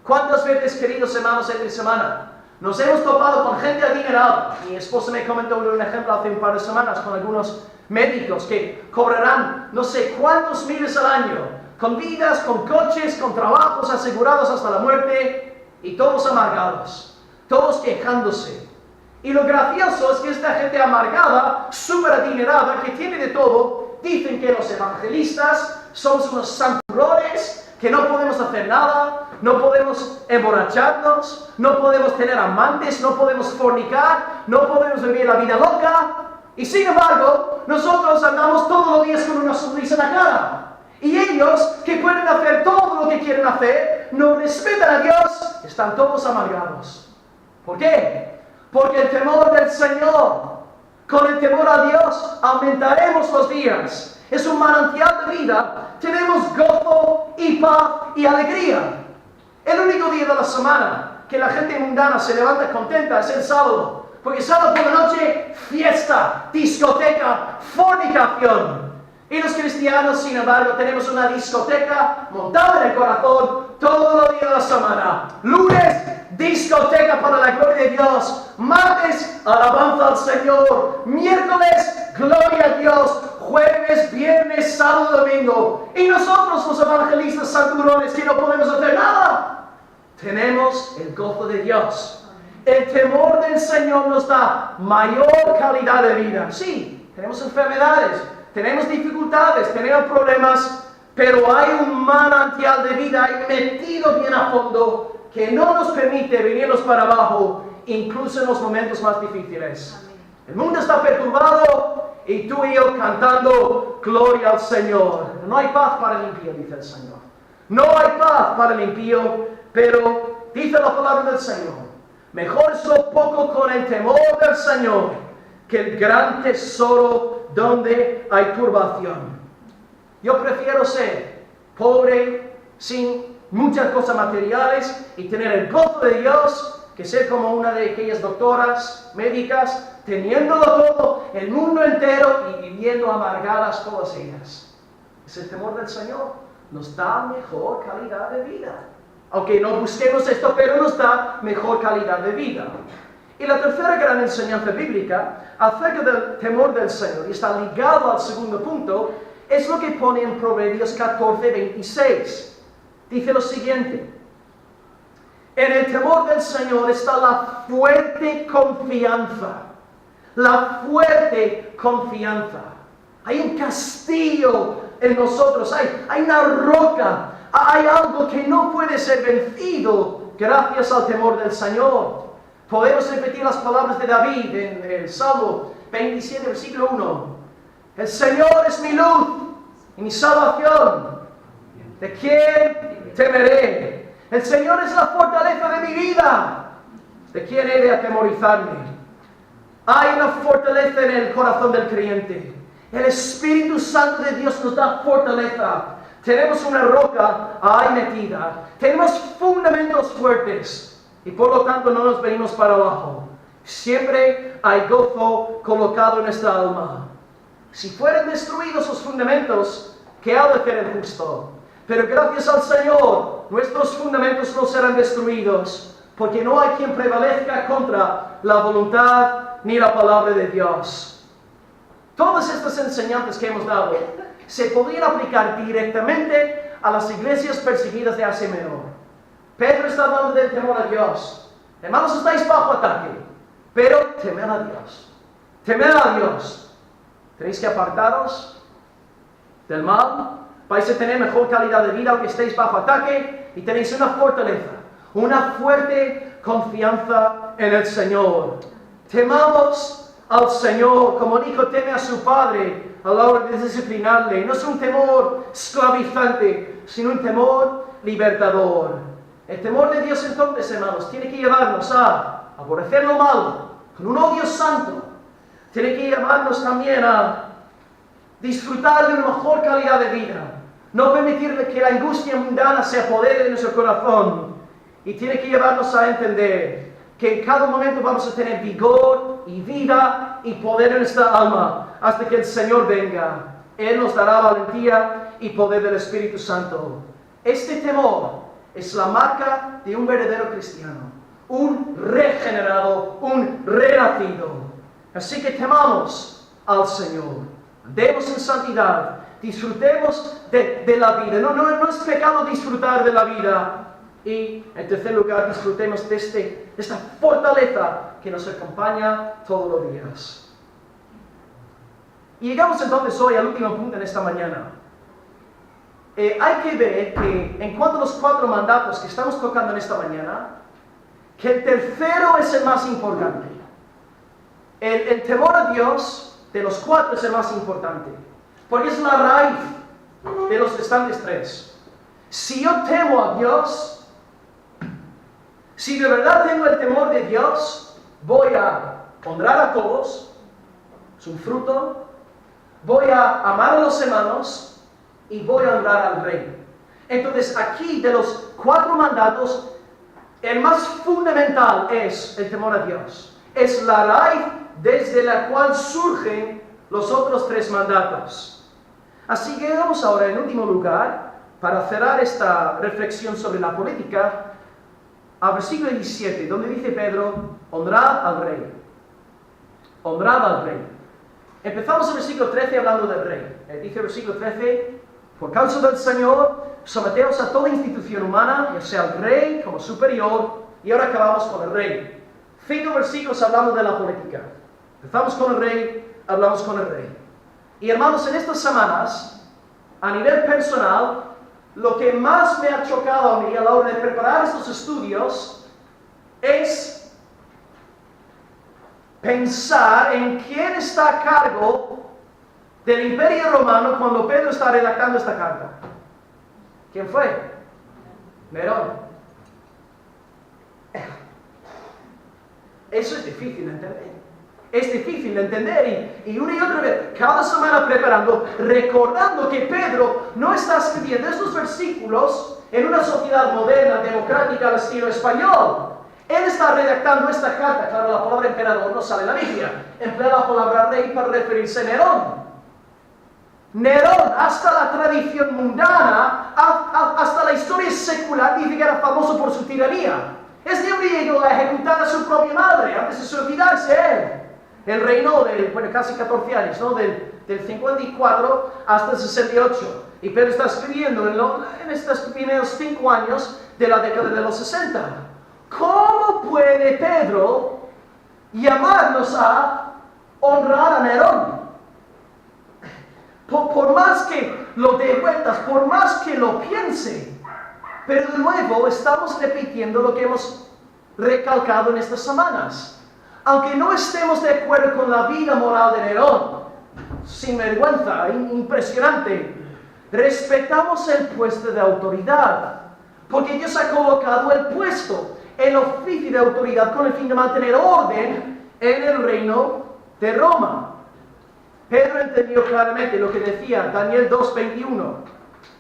¿Cuántas veces, queridos hermanos, esta semana nos hemos topado con gente adinerada? Mi esposa me comentó un ejemplo hace un par de semanas con algunos médicos que cobrarán no sé cuántos miles al año, con vidas, con coches, con trabajos asegurados hasta la muerte, y todos amargados, todos quejándose. Y lo gracioso es que esta gente amargada, súper adinerada, que tiene de todo, dicen que los evangelistas somos unos santurrones, que no podemos hacer nada, no podemos emborracharnos, no podemos tener amantes, no podemos fornicar, no podemos vivir la vida loca. Y sin embargo, nosotros andamos todos los días con una sonrisa en la cara. Y ellos, que pueden hacer todo lo que quieren hacer, no respetan a Dios, están todos amargados. ¿Por qué? Porque el temor del Señor, con el temor a Dios, aumentaremos los días. Es un manantial de vida. Tenemos gozo y paz y alegría. El único día de la semana que la gente mundana se levanta contenta es el sábado. Porque sábado por la noche, fiesta, discoteca, fornicación. Y los cristianos, sin embargo, tenemos una discoteca montada en el corazón todos los días de la semana. Lunes, discoteca para la gloria de Dios. Martes, alabanza al Señor. Miércoles, gloria a Dios. Jueves, viernes, sábado, domingo. domingo. Y nosotros los evangelistas santurones que no podemos hacer nada. Tenemos el gozo de Dios. El temor del Señor nos da mayor calidad de vida. Sí, tenemos enfermedades, tenemos dificultades, tenemos problemas, pero hay un manantial de vida ahí metido bien a fondo que no nos permite venirnos para abajo, incluso en los momentos más difíciles. El mundo está perturbado y tú y yo cantando gloria al Señor. No hay paz para el impío, dice el Señor. No hay paz para el impío, pero dice la palabra del Señor. Mejor es lo poco con el temor del Señor que el gran tesoro donde hay turbación. Yo prefiero ser pobre, sin muchas cosas materiales y tener el gozo de Dios, que ser como una de aquellas doctoras médicas, teniéndolo todo, el mundo entero y viviendo amargadas todas ellas. Es el temor del Señor. Nos da mejor calidad de vida. Aunque no busquemos esto, pero nos da mejor calidad de vida. Y la tercera gran enseñanza bíblica acerca del temor del Señor, y está ligado al segundo punto, es lo que pone en Proverbios 14:26. Dice lo siguiente: en el temor del Señor está la fuerte confianza. La fuerte confianza. Hay un castillo en nosotros, hay una roca, hay algo que no puede ser vencido gracias al temor del Señor. Podemos repetir las palabras de David en el Salmo 27, versículo 1. El Señor es mi luz y mi salvación. ¿De quién temeré? El Señor es la fortaleza de mi vida. ¿De quién he de atemorizarme? Hay una fortaleza en el corazón del creyente. El Espíritu Santo de Dios nos da fortaleza. Tenemos una roca ahí metida. Tenemos fundamentos fuertes. Y por lo tanto no nos venimos para abajo. Siempre hay gozo colocado en nuestra alma. Si fueran destruidos los fundamentos, ¿qué ha de hacer el justo? Pero gracias al Señor, nuestros fundamentos no serán destruidos, porque no hay quien prevalezca contra la voluntad ni la palabra de Dios. Todas estas enseñanzas que hemos dado se podrían aplicar directamente a las iglesias perseguidas de Asia Menor. Pedro está hablando del temor a Dios. Hermanos, estáis bajo ataque, pero temed a Dios. Temed a Dios. Tenéis que apartaros del mal. Vais a tener mejor calidad de vida aunque estéis bajo ataque y tenéis una fortaleza, una fuerte confianza en el Señor. Temamos al Señor, como el hijo teme a su padre a la hora de disciplinarle. No es un temor esclavizante, sino un temor libertador. El temor de Dios entonces, hermanos, tiene que llevarnos a aborrecer lo malo con un odio santo. Tiene que llevarnos también a disfrutar de una mejor calidad de vida. No permitirle que la angustia mundana se apodere de nuestro corazón. Y tiene que llevarnos a entender que en cada momento vamos a tener vigor y vida y poder en nuestra alma hasta que el Señor venga. Él nos dará valentía y poder del Espíritu Santo. Este temor es la marca de un verdadero cristiano, un regenerado, un renacido. Así que temamos al Señor, andemos en santidad, disfrutemos de la vida. No es pecado disfrutar de la vida. Y en tercer lugar, disfrutemos de esta fortaleza que nos acompaña todos los días. Y llegamos entonces hoy al último punto en esta mañana. Hay que ver que en cuanto a los 4 mandatos que estamos tocando en esta mañana, que el tercero es el más importante. El temor a Dios de los 4 es el más importante, porque es la raíz de los restantes 3. Si yo temo a Dios, si de verdad tengo el temor de Dios, voy a honrar a todos, es un fruto, voy a amar a los hermanos, y voy a honrar al Rey. Entonces aquí de los 4 mandatos, el más fundamental es el temor a Dios. Es la raíz desde la cual surgen los otros 3 mandatos. Así que vamos ahora en último lugar, para cerrar esta reflexión sobre la política, al versículo 17, donde dice Pedro, honrad al Rey. Honrad al Rey. Empezamos el versículo 13 hablando del Rey. Dice el versículo 13, Por causa del Señor, someteos a toda institución humana, ya sea el rey como superior. Y ahora acabamos con el rey. 5 versículos hablando de la política. Empezamos con el rey, hablamos con el rey. Y hermanos, en estas semanas, a nivel personal, lo que más me ha chocado a mí a la hora de preparar estos estudios es pensar en quién está a cargo del Imperio Romano cuando Pedro está redactando esta carta. ¿Quién fue? Nerón. Eso es difícil de entender. Es difícil de entender y una y otra vez, cada semana preparando, recordando que Pedro no está escribiendo estos versículos en una sociedad moderna, democrática al estilo español. Él está redactando esta carta. Claro, la palabra emperador no sale en la Biblia. Emplea la palabra rey para referirse a Nerón. Nerón, hasta la tradición mundana, hasta la historia secular, dice que era famoso por su tiranía. Este hombre llegó a ejecutar a su propia madre antes de suicidarse él. Él reinó de, casi 14 años, ¿no? Del 54 hasta el 68. Y Pedro está escribiendo en estos primeros 5 años de la década de los 60. ¿Cómo puede Pedro llamarnos a honrar a Nerón? Por más que lo dé vueltas, por más que lo piense, pero de nuevo estamos repitiendo lo que hemos recalcado en estas semanas. Aunque no estemos de acuerdo con la vida moral de Nerón, sin vergüenza, impresionante, respetamos el puesto de autoridad, porque Dios ha colocado el puesto, el oficio de autoridad con el fin de mantener orden en el reino de Roma. Pedro entendió claramente lo que decía Daniel 2:21.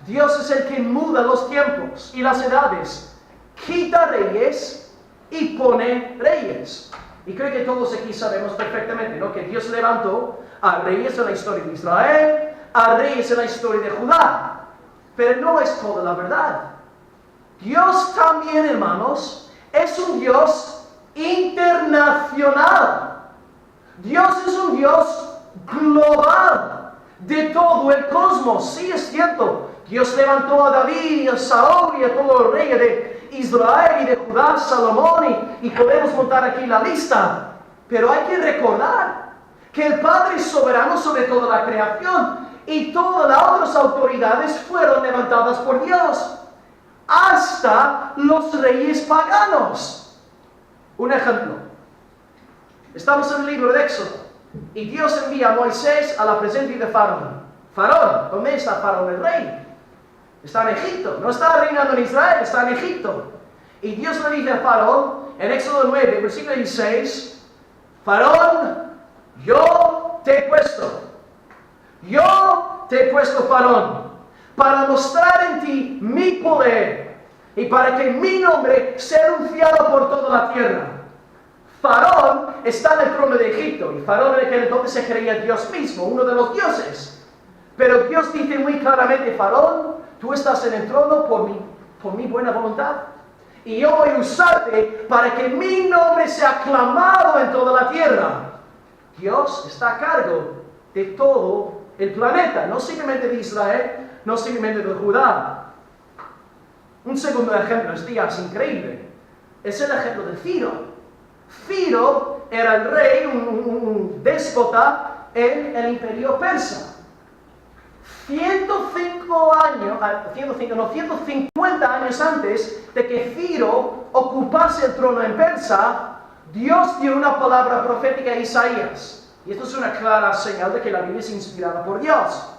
Dios es el que muda los tiempos y las edades, quita reyes y pone reyes. Y creo que todos aquí sabemos perfectamente, ¿no?, que Dios levantó a reyes en la historia de Israel, a reyes en la historia de Judá. Pero no es toda la verdad. Dios también, hermanos, es un Dios internacional. Dios es un Dios global de todo el cosmos. Sí, es cierto. Dios levantó a David y a Saúl y a todos los reyes de Israel y de Judá, Salomón, y podemos montar aquí la lista. Pero hay que recordar que el Padre es soberano sobre toda la creación y todas las otras autoridades fueron levantadas por Dios, hasta los reyes paganos. Un ejemplo. Estamos en el libro de Éxodo y Dios envía a Moisés a la presencia de Faraón. Faraón, ¿dónde está Faraón el rey? Está en Egipto, no está reinando en Israel, está en Egipto. Y Dios le dice a Faraón, en Éxodo 9, versículo 16, Faraón, yo te he puesto, Faraón, para mostrar en ti mi poder y para que mi nombre sea anunciado por toda la tierra. Faraón está en el trono de Egipto y Faraón en aquel entonces se creía Dios mismo, uno de los dioses. Pero Dios dice muy claramente, Faraón, tú estás en el trono por mi buena voluntad. Y yo voy a usarte para que mi nombre sea aclamado en toda la tierra. Dios está a cargo de todo el planeta, no simplemente de Israel, no simplemente de Judá. Un segundo ejemplo, este día es increíble. Es el ejemplo de Ciro. Ciro era el rey, un déspota en el imperio persa. 150 años antes de que Ciro ocupase el trono en Persia, Dios dio una palabra profética a Isaías. Y esto es una clara señal de que la Biblia es inspirada por Dios.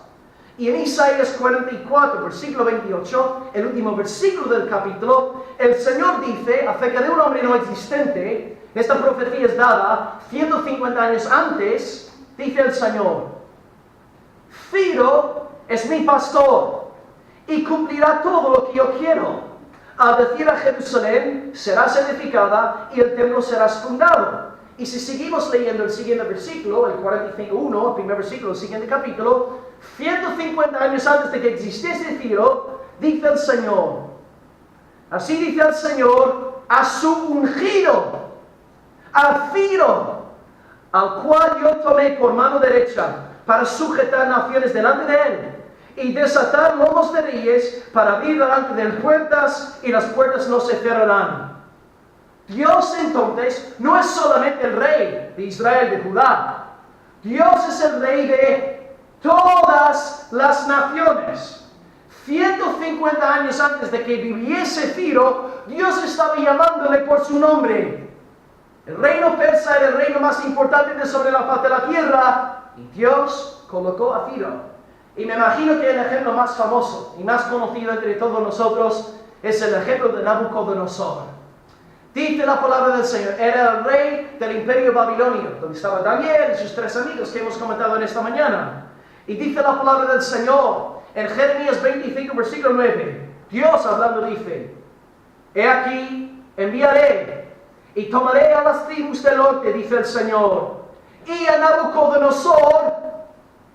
Y en Isaías 44, versículo 28, el último versículo del capítulo, el Señor dice acerca de un hombre no existente. Esta profecía es dada 150 años antes. Dice el Señor: Ciro es mi pastor y cumplirá todo lo que yo quiero. Al decir a Jerusalén, serás edificada y el templo será fundado. Y si seguimos leyendo el siguiente versículo, el 45:1, el primer versículo del siguiente capítulo, 150 años antes de que existiese Ciro, dice el Señor: así dice el Señor a su ungido, a Ciro, al cual yo tomé por mano derecha para sujetar naciones delante de él y desatar lomos de reyes para abrir delante de puertas y las puertas no se cerrarán. Dios entonces no es solamente el rey de Israel, de Judá. Dios es el rey de todas las naciones. 150 años antes de que viviese Ciro, Dios estaba llamándole por su nombre. El reino persa era el reino más importante de sobre la faz de la tierra y Dios colocó a Ciro. Y me imagino que el ejemplo más famoso y más conocido entre todos nosotros es el ejemplo de Nabucodonosor. Dice la palabra del Señor, era el rey del imperio babilonio, donde estaba Daniel y sus 3 amigos que hemos comentado en esta mañana. Y dice la palabra del Señor en Jeremías 25, versículo 9. Dios hablando dice, he aquí, enviaré y tomaré a las tribus del norte, dice el Señor, y a Nabucodonosor,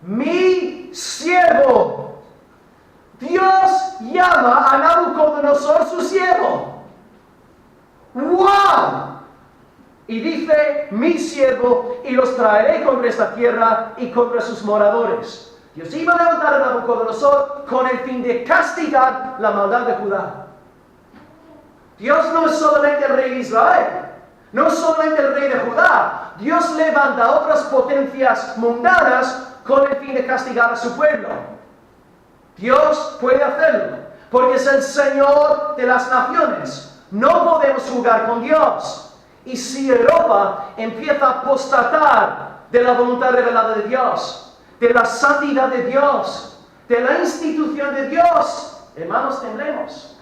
mi siervo. Dios llama a Nabucodonosor su siervo. ¡Wow! Y dice, mi siervo, y los traeré contra esta tierra y contra sus moradores. Dios iba a levantar a Nabucodonosor con el fin de castigar la maldad de Judá. Dios no es solamente el rey de Israel, no es solamente el rey de Judá. Dios levanta a otras potencias mundanas con el fin de castigar a su pueblo. Dios puede hacerlo, porque es el Señor de las naciones. No podemos jugar con Dios. Y si Europa empieza a apostatar de la voluntad revelada de Dios, de la santidad de Dios, de la institución de Dios, hermanos, temblemos.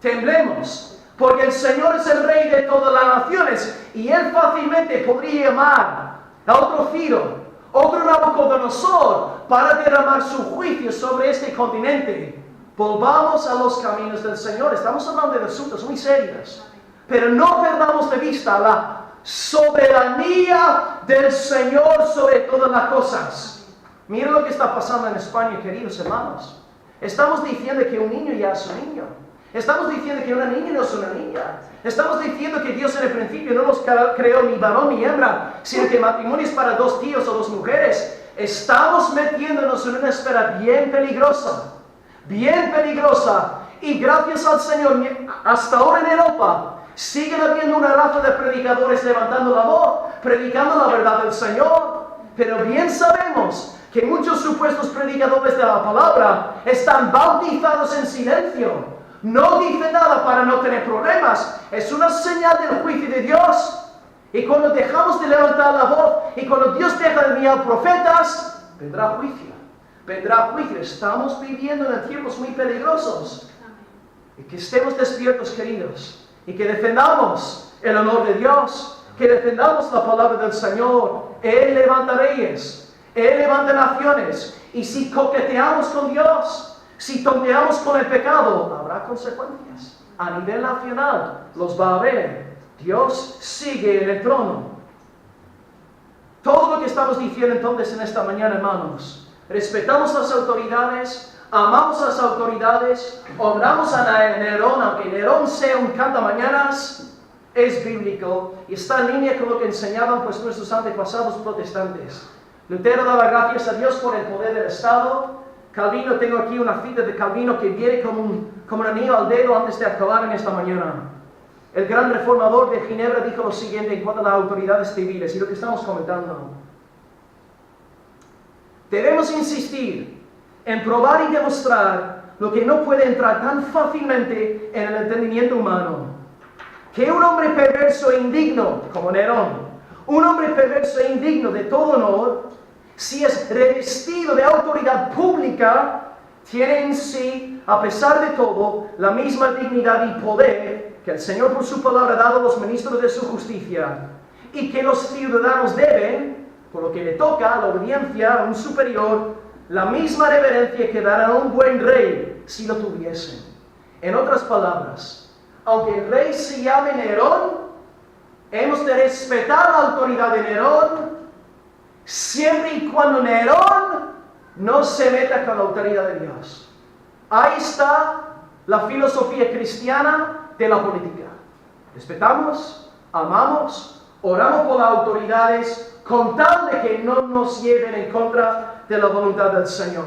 Temblemos, porque el Señor es el Rey de todas las naciones y Él fácilmente podría llamar a otro Ciro, otro Nabucodonosor, para derramar su juicio sobre este continente. Volvamos a los caminos del Señor. Estamos hablando de asuntos muy serios, pero no perdamos de vista la soberanía del Señor sobre todas las cosas. Miren lo que está pasando en España, queridos hermanos. Estamos diciendo que un niño ya es un niño. Estamos diciendo que una niña no es una niña. Estamos diciendo que Dios en el principio no nos creó ni varón ni hembra, sino que matrimonio es para 2 tíos o 2 mujeres. Estamos metiéndonos en una esfera bien peligrosa. Bien peligrosa, y gracias al Señor, hasta ahora en Europa, siguen habiendo una raza de predicadores levantando la voz, predicando la verdad del Señor, pero bien sabemos que muchos supuestos predicadores de la palabra están bautizados en silencio, no dicen nada para no tener problemas, es una señal del juicio de Dios, y cuando dejamos de levantar la voz, y cuando Dios deja de enviar profetas, vendrá juicio. Vendrá juicio. Estamos viviendo en tiempos muy peligrosos. Y que estemos despiertos, queridos. Y que defendamos el honor de Dios. Que defendamos la palabra del Señor. Él levanta reyes. Él levanta naciones. Y si coqueteamos con Dios, si tonteamos con el pecado, habrá consecuencias. A nivel nacional los va a haber. Dios sigue en el trono. Todo lo que estamos diciendo entonces en esta mañana, hermanos, respetamos las autoridades, amamos las autoridades, honramos a Nerón, aunque Nerón sea un cantamañanas, es bíblico y está en línea con lo que enseñaban pues nuestros antepasados protestantes. Lutero daba gracias a Dios por el poder del Estado. Calvino, tengo aquí una cita de Calvino que viene como un anillo al dedo antes de acabar en esta mañana. El gran reformador de Ginebra dijo lo siguiente en cuanto a las autoridades civiles y lo que estamos comentando. Debemos insistir en probar y demostrar lo que no puede entrar tan fácilmente en el entendimiento humano. Que un hombre perverso e indigno, como Nerón, un hombre perverso e indigno de todo honor, si es revestido de autoridad pública, tiene en sí, a pesar de todo, la misma dignidad y poder que el Señor por su palabra ha dado a los ministros de su justicia, y que los ciudadanos deben, por lo que le toca la obediencia a un superior, la misma reverencia que dará a un buen rey si lo tuviesen. En otras palabras, aunque el rey se llame Nerón, hemos de respetar la autoridad de Nerón, siempre y cuando Nerón no se meta con la autoridad de Dios. Ahí está la filosofía cristiana de la política. Respetamos, amamos, oramos por las autoridades, con tal de que no nos lleven en contra de la voluntad del Señor.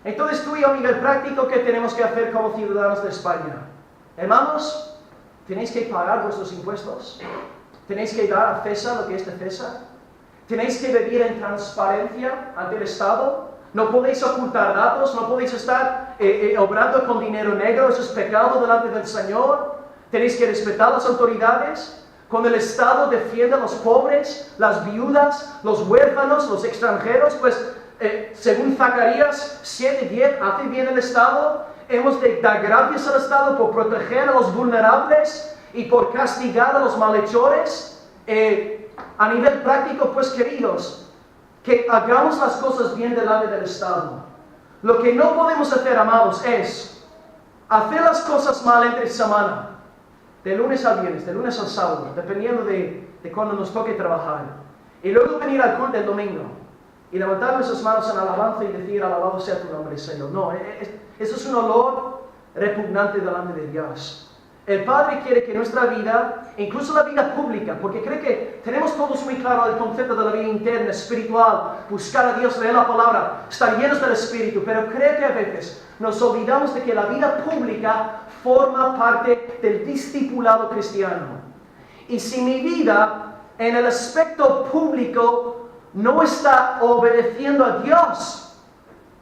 Entonces tú y yo, a nivel práctico, ¿qué tenemos que hacer como ciudadanos de España? Hermanos, tenéis que pagar vuestros impuestos. Tenéis que dar a César lo que es de César. Tenéis que vivir en transparencia ante el Estado. No podéis ocultar datos, no podéis estar obrando con dinero negro, eso es pecado delante del Señor. Tenéis que respetar las autoridades. Cuando el Estado defiende a los pobres, las viudas, los huérfanos, los extranjeros, pues según Zacarías 7:10, hace bien el Estado. Hemos de dar gracias al Estado por proteger a los vulnerables y por castigar a los malhechores. A nivel práctico, pues queridos, que hagamos las cosas bien delante del Estado. Lo que no podemos hacer, amados, es hacer las cosas mal entre semana, de lunes al viernes, de lunes al sábado, dependiendo de cuando nos toque trabajar, y luego venir al culto el domingo y levantar nuestras manos en alabanza y decir: alabado sea tu nombre, Señor. No, eso es un olor repugnante delante de Dios. El Padre quiere que nuestra vida, incluso la vida pública, porque cree que tenemos todos muy claro el concepto de la vida interna, espiritual, buscar a Dios, leer la palabra, estar llenos del Espíritu, pero cree que a veces nos olvidamos de que la vida pública forma parte del discipulado cristiano. Y si mi vida en el aspecto público no está obedeciendo a Dios,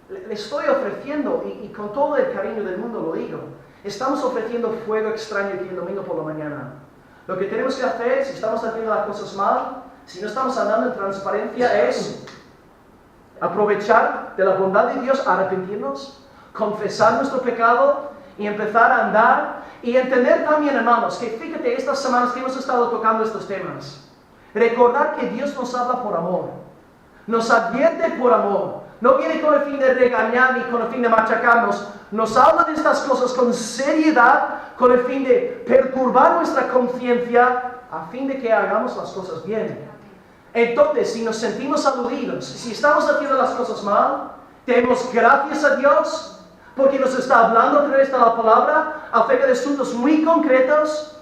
le estoy ofreciendo, y con todo el cariño del mundo lo digo, estamos ofreciendo fuego extraño aquí el domingo por la mañana. Lo que tenemos que hacer, si estamos haciendo las cosas mal, si no estamos andando en transparencia, es aprovechar de la bondad de Dios, arrepentirnos, confesar nuestro pecado y empezar a andar. Y entender también, hermanos, que fíjate, estas semanas que hemos estado tocando estos temas, recordar que Dios nos habla por amor, nos advierte por amor. No viene con el fin de regañar ni con el fin de machacarnos. Nos habla de estas cosas con seriedad, con el fin de perturbar nuestra conciencia, a fin de que hagamos las cosas bien. Entonces, si nos sentimos aludidos, si estamos haciendo las cosas mal, demos gracias a Dios, porque nos está hablando a través de la palabra acerca de asuntos muy concretos.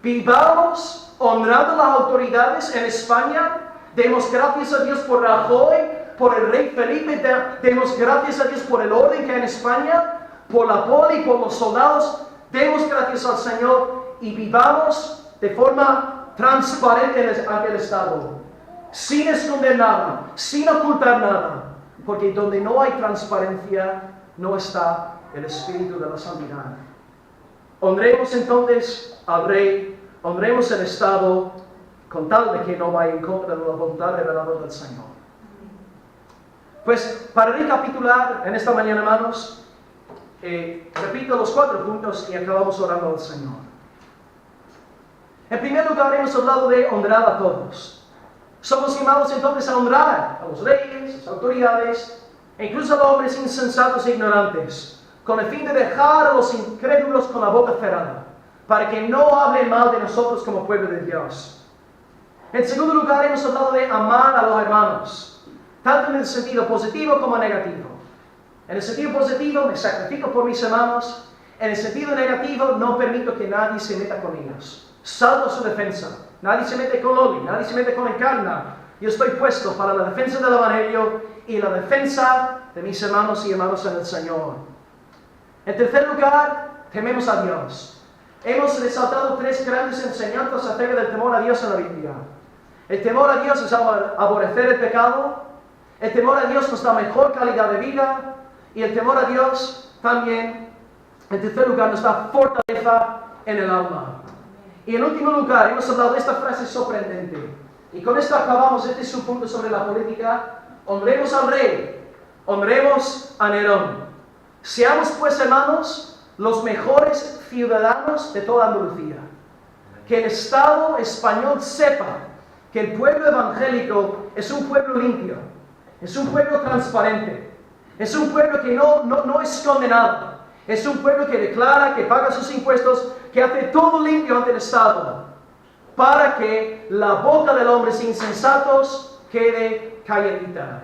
Vivamos honrando a las autoridades en España. Demos gracias a Dios por Rajoy, por el rey Felipe. Demos gracias a Dios por el orden que hay en España, por la poli, por los soldados. Demos gracias al Señor y vivamos de forma transparente ante el Estado, sin esconder nada, sin ocultar nada, porque donde no hay transparencia no está el espíritu de la santidad. Honremos entonces al rey, honremos el Estado, con tal de que no vaya en contra de la voluntad revelada del Señor. Pues para recapitular en esta mañana, hermanos, repito los 4 puntos y acabamos orando al Señor. En primer lugar, hemos hablado de honrar a todos. Somos llamados entonces a honrar a los reyes, a las autoridades, e incluso a los hombres insensatos e ignorantes, con el fin de dejar a los incrédulos con la boca cerrada, para que no hablen mal de nosotros como pueblo de Dios. En segundo lugar, hemos hablado de amar a los hermanos, tanto en el sentido positivo como negativo. En el sentido positivo, me sacrifico por mis hermanos. En el sentido negativo, no permito que nadie se meta con ellos. Salto a su defensa. Nadie se mete con Loli, nadie se mete con Encarna. Yo estoy puesto para la defensa del Evangelio y la defensa de mis hermanos y hermanas en el Señor. En tercer lugar, tememos a Dios. Hemos resaltado 3 grandes enseñanzas acerca del temor a Dios en la Biblia. El temor a Dios es aborrecer el pecado. El temor a Dios nos da mejor calidad de vida. Y el temor a Dios también, en tercer lugar, nos da fortaleza en el alma. Y en último lugar, hemos hablado de esta frase sorprendente. Y con esto acabamos. Este es un punto sobre la política. Honremos al rey, honremos a Nerón. Seamos pues, hermanos, los mejores ciudadanos de toda Andalucía. Que el Estado español sepa que el pueblo evangélico es un pueblo limpio, es un pueblo transparente, es un pueblo que no esconde nada, es un pueblo que declara, que paga sus impuestos, que hace todo limpio ante el Estado, para que la boca del hombre insensatos quede calladita.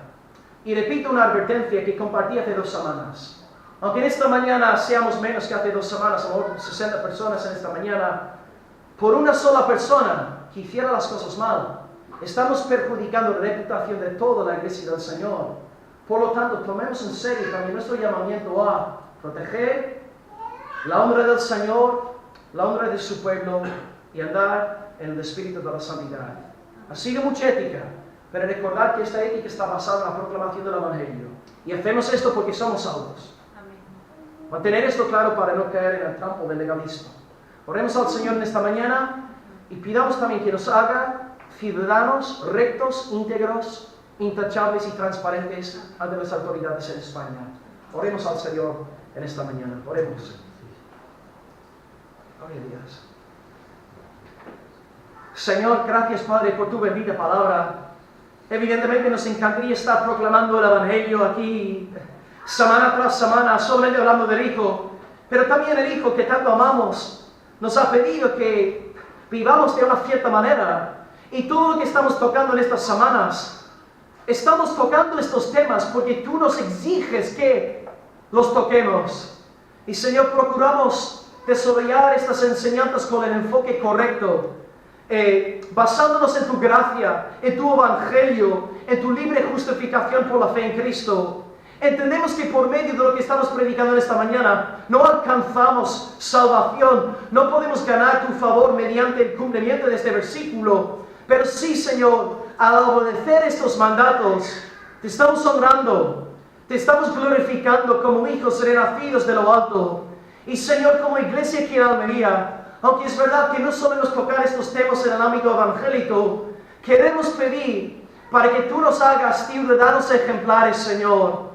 Y repito una advertencia que compartí hace 2 semanas. Aunque en esta mañana seamos menos que hace 2 semanas, a lo mejor 60 personas en esta mañana, por una sola persona que hiciera las cosas mal, estamos perjudicando la reputación de toda la iglesia del Señor. Por lo tanto, tomemos en serio también nuestro llamamiento a proteger la honra del Señor, la honra de su pueblo y andar en el espíritu de la santidad. Ha sido mucha ética, pero recordar que esta ética está basada en la proclamación del Evangelio. Y hacemos esto porque somos salvos. Mantener esto claro para no caer en el trampo del legalismo. Oremos al Señor en esta mañana y pidamos también que nos haga ciudadanos rectos, íntegros, intachables y transparentes ante las autoridades en España. Oremos al Señor en esta mañana. Oremos. Gloria a Dios. Señor, gracias Padre por tu bendita palabra. Evidentemente nos encantaría estar proclamando el Evangelio aquí semana tras semana, solamente hablando del Hijo, pero también el Hijo que tanto amamos nos ha pedido que vivamos de una cierta manera. Y todo lo que estamos tocando en estas semanas, estamos tocando estos temas porque tú nos exiges que los toquemos. Y Señor, procuramos desarrollar estas enseñanzas con el enfoque correcto, basándonos en tu gracia, en tu Evangelio, en tu libre justificación por la fe en Cristo. Entendemos que por medio de lo que estamos predicando en esta mañana no alcanzamos salvación, no podemos ganar tu favor mediante el cumplimiento de este versículo, pero sí, Señor, al obedecer estos mandatos te estamos honrando, te estamos glorificando como hijos renacidos de lo alto. Y Señor, como iglesia aquí en Almería, aunque es verdad que no solemos tocar estos temas en el ámbito evangélico, queremos pedir para que tú nos hagas ciudadanos ejemplares, Señor.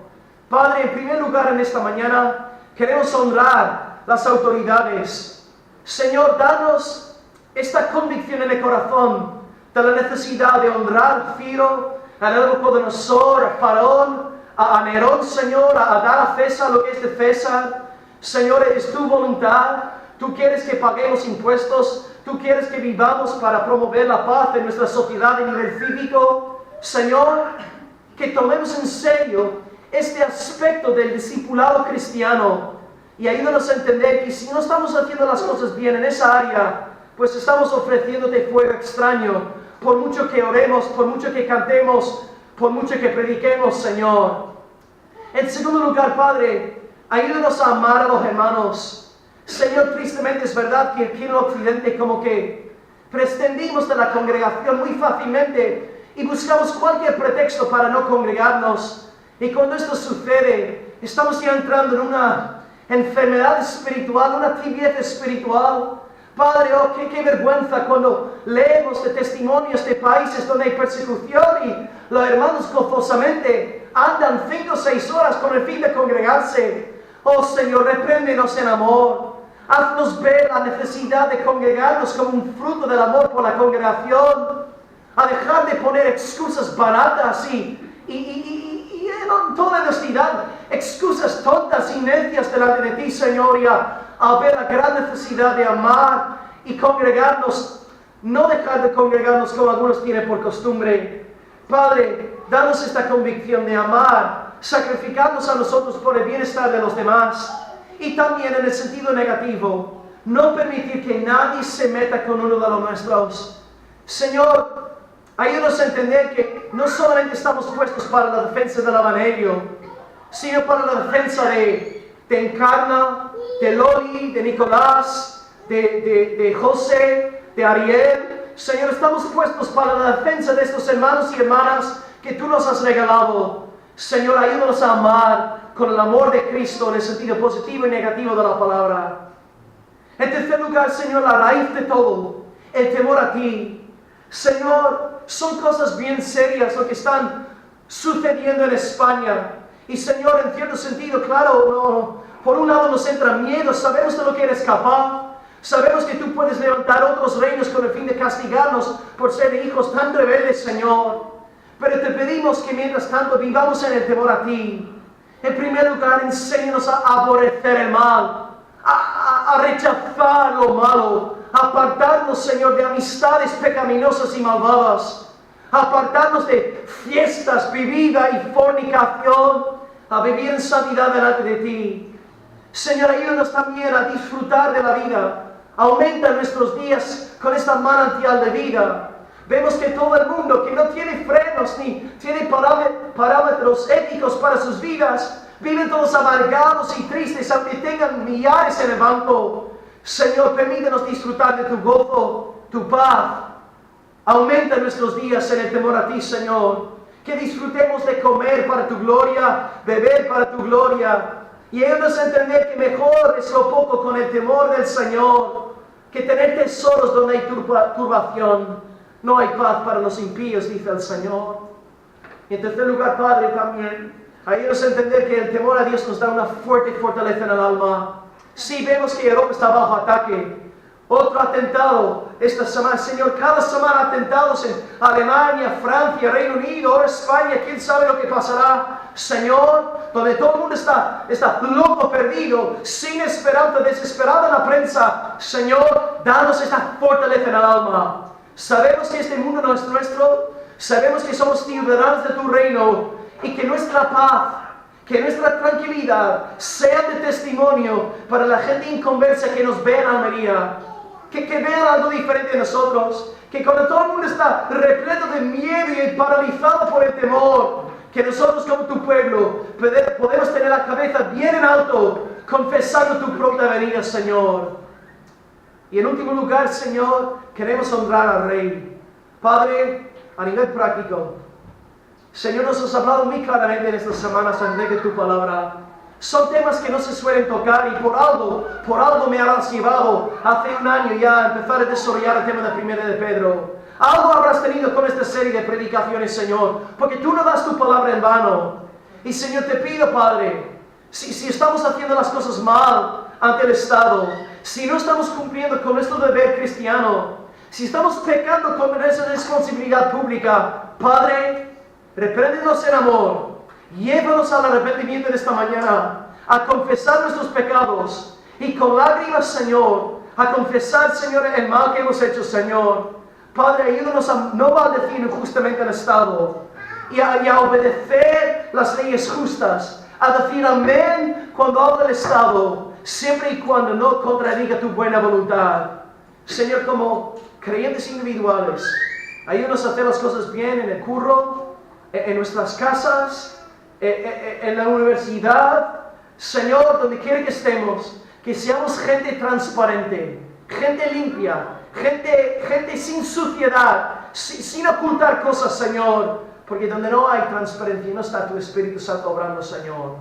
Padre, en primer lugar en esta mañana queremos honrar las autoridades. Señor, danos esta convicción en el corazón de la necesidad de honrar a Ciro, a Nabucodonosor, a Faraón, a Nerón, Señor, a dar a César lo que es de César. Señor, es tu voluntad. Tú quieres que paguemos impuestos. Tú quieres que vivamos para promover la paz en nuestra sociedad a nivel cívico. Señor, que tomemos en serio este aspecto del discipulado cristiano y ayúdanos a entender que si no estamos haciendo las cosas bien en esa área, pues estamos ofreciéndote fuego extraño, por mucho que oremos, por mucho que cantemos, por mucho que prediquemos, Señor. En segundo lugar, Padre, ayúdanos a amar a los hermanos. Señor, tristemente es verdad que aquí en el occidente como que prescindimos de la congregación muy fácilmente y buscamos cualquier pretexto para no congregarnos. Y cuando esto sucede, estamos ya entrando en una enfermedad espiritual, una tibieza espiritual. Padre, oh, qué vergüenza cuando leemos de testimonios de países donde hay persecución y los hermanos gozosamente andan 5 o 6 horas con el fin de congregarse. Oh Señor, repréndenos en amor. Haznos ver la necesidad de congregarnos como un fruto del amor por la congregación. A dejar de poner excusas baratas y en toda honestidad, excusas tontas y necias delante de ti, Señor, y al ver la gran necesidad de amar y congregarnos, no dejar de congregarnos como algunos tienen por costumbre. Padre, danos esta convicción de amar, sacrificarnos a nosotros por el bienestar de los demás, y también en el sentido negativo, no permitir que nadie se meta con uno de los nuestros. Señor, ayúdanos a entender que no solamente estamos puestos para la defensa del Evangelio, sino para la defensa de Encarna, de Loli, de Nicolás, de José, de Ariel. Señor, estamos puestos para la defensa de estos hermanos y hermanas que tú nos has regalado. Señor, ayúdanos a amar con el amor de Cristo en el sentido positivo y negativo de la palabra. En tercer lugar, Señor, la raíz de todo, el temor a ti. Señor, son cosas bien serias lo que están sucediendo en España. Y Señor, en cierto sentido, claro, por un lado nos entra miedo, sabemos de lo que eres capaz. Sabemos que tú puedes levantar otros reinos con el fin de castigarnos por ser hijos tan rebeldes, Señor. Pero te pedimos que mientras tanto vivamos en el temor a ti. En primer lugar, enséñanos a aborrecer el mal, a rechazar lo malo, a apartarnos, Señor, de amistades pecaminosas y malvadas, a apartarnos de fiestas, bebida y fornicación, a vivir en santidad delante de ti. Señor, ayúdanos también a disfrutar de la vida. Aumenta nuestros días con esta manantial de vida. Vemos que todo el mundo que no tiene frenos ni tiene parámetros éticos para sus vidas, viven todos amargados y tristes, aunque tengan millares en el banco. Señor, permítenos disfrutar de tu gozo, tu paz. Aumenta nuestros días en el temor a ti, Señor. Que disfrutemos de comer para tu gloria, beber para tu gloria. Y ayúdanos a entender que mejor es lo poco con el temor del Señor que tener tesoros donde hay turbación. No hay paz para los impíos, dice el Señor. Y en tercer lugar, Padre, también ayúdanos a entender que el temor a Dios nos da una fuerte fortaleza en el alma. Sí, vemos que Europa está bajo ataque. Otro atentado esta semana, Señor, cada semana atentados en Alemania, Francia, Reino Unido, ahora España, quién sabe lo que pasará, Señor, donde todo el mundo está loco, perdido, sin esperanza, desesperado en la prensa. Señor, danos esta fortaleza en el alma. Sabemos que este mundo no es nuestro, sabemos que somos ciudadanos de tu reino y que nuestra paz, que nuestra tranquilidad sea de testimonio para la gente inconversa que nos ve en Almería. Que vean algo diferente de nosotros, que cuando todo el mundo está repleto de miedo y paralizado por el temor, que nosotros como tu pueblo podemos tener la cabeza bien en alto, confesando tu pronta venida, Señor. Y en último lugar, Señor, queremos honrar al Rey. Padre, a nivel práctico, Señor, nos has hablado muy claramente en estas semanas antes de tu palabra. Son temas que no se suelen tocar y por algo me habrás llevado hace un año ya a empezar a desarrollar el tema de Primera de Pedro. Algo habrás tenido con esta serie de predicaciones, Señor, porque tú no das tu palabra en vano. Y Señor, te pido, Padre, si estamos haciendo las cosas mal ante el Estado, si no estamos cumpliendo con nuestro deber cristiano, si estamos pecando con esa responsabilidad pública, Padre, repréndenos en amor. Llévanos al arrepentimiento de esta mañana, a confesar nuestros pecados y con lágrimas, Señor, a confesar, Señor, el mal que hemos hecho, Señor. Padre, ayúdanos a no maldecir injustamente al Estado y a obedecer las leyes justas, a decir amén cuando habla el Estado, siempre y cuando no contradiga tu buena voluntad. Señor, como creyentes individuales, ayúdanos a hacer las cosas bien en el curro, en nuestras casas, en la universidad, Señor, donde quiera que estemos, que seamos gente transparente, gente limpia, gente sin suciedad, sin ocultar cosas, Señor, porque donde no hay transparencia no está tu Espíritu Santo obrando, Señor.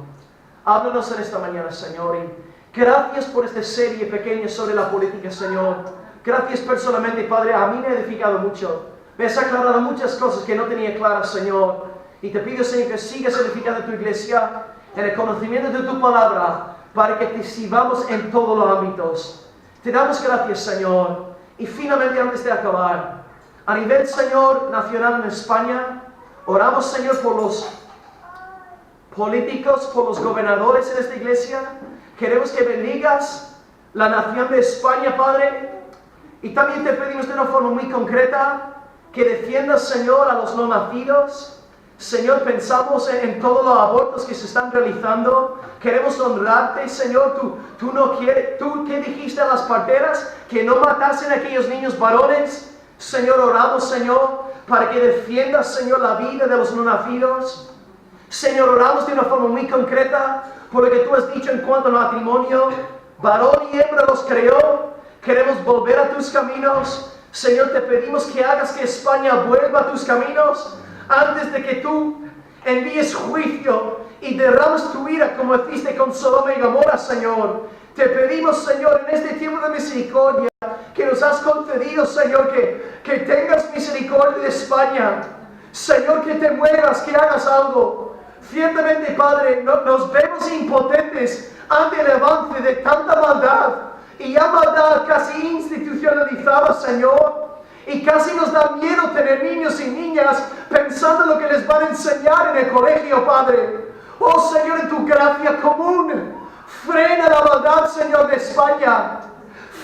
Háblanos en esta mañana, Señor, y gracias por esta serie pequeña sobre la política, Señor. Gracias personalmente, Padre, a mí me ha edificado mucho, me has aclarado muchas cosas que no tenía claras, Señor. Y te pido, Señor, que sigas edificando tu iglesia en el conocimiento de tu palabra para que te sirvamos en todos los ámbitos. Te damos gracias, Señor. Y finalmente, antes de acabar, a nivel, Señor, nacional en España, oramos, Señor, por los políticos, por los gobernadores en esta iglesia. Queremos que bendigas la nación de España, Padre. Y también te pedimos de una forma muy concreta que defiendas, Señor, a los no nacidos. Señor, pensamos en todos los abortos que se están realizando. Queremos honrarte, Señor. Tú que dijiste a las parteras que no matasen a aquellos niños varones. Señor, oramos, Señor, para que defiendas, Señor, la vida de los no nacidos. Señor, oramos de una forma muy concreta por lo que tú has dicho en cuanto al matrimonio. Varón y hembra los creó. Queremos volver a tus caminos. Señor, te pedimos que hagas que España vuelva a tus caminos antes de que tú envíes juicio y derrames tu ira como hiciste con Sodoma y Gomorra, Señor. Te pedimos, Señor, en este tiempo de misericordia que nos has concedido, Señor, que tengas misericordia de España. Señor, que te muevas, que hagas algo. Ciertamente, Padre, nos vemos impotentes ante el avance de tanta maldad y ya maldad casi institucionalizada, Señor. Y casi nos da miedo tener niños y niñas pensando en lo que les van a enseñar en el colegio, Padre. Oh, Señor, en tu gracia común, frena la maldad, Señor, de España.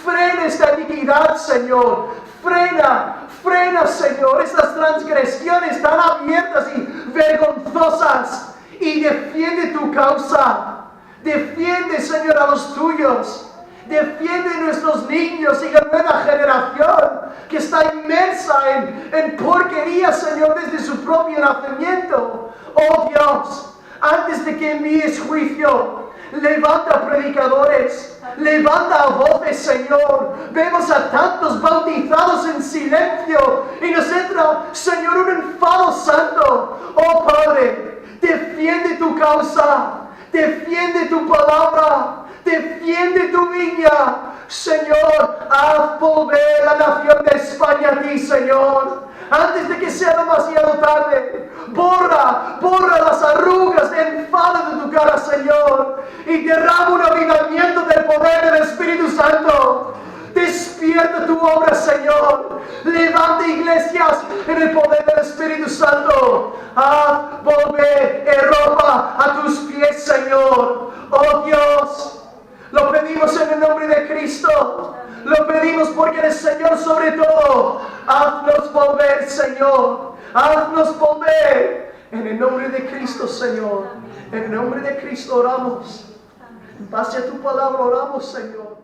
Frena esta iniquidad, Señor. Frena, Señor, estas transgresiones tan abiertas y vergonzosas. Y defiende tu causa. Defiende, Señor, a los tuyos. Defiende a nuestros niños y la nueva generación que está inmersa en porquería, Señor, desde su propio nacimiento. Oh Dios, antes de que envíes juicio, levanta predicadores, levanta voces, Señor. Vemos a tantos bautizados en silencio y nos entra, Señor, un enfado santo. Oh Padre, defiende tu causa, defiende tu palabra, defiende tu viña. Señor, haz volver la nación de España a ti, Señor. Antes de que sea demasiado tarde, borra las arrugas de enfado de tu cara, Señor, y derrama un avivamiento del poder del Espíritu Santo. Despierta tu obra, Señor. Levanta iglesias en el poder del Espíritu Santo. Haz volver Europa a tus pies, Señor. Oh Dios, lo pedimos en el nombre de Cristo. Lo pedimos porque eres Señor sobre todo. Haznos volver, Señor. Haznos volver. En el nombre de Cristo, Señor. En el nombre de Cristo oramos. En base a tu palabra oramos, Señor.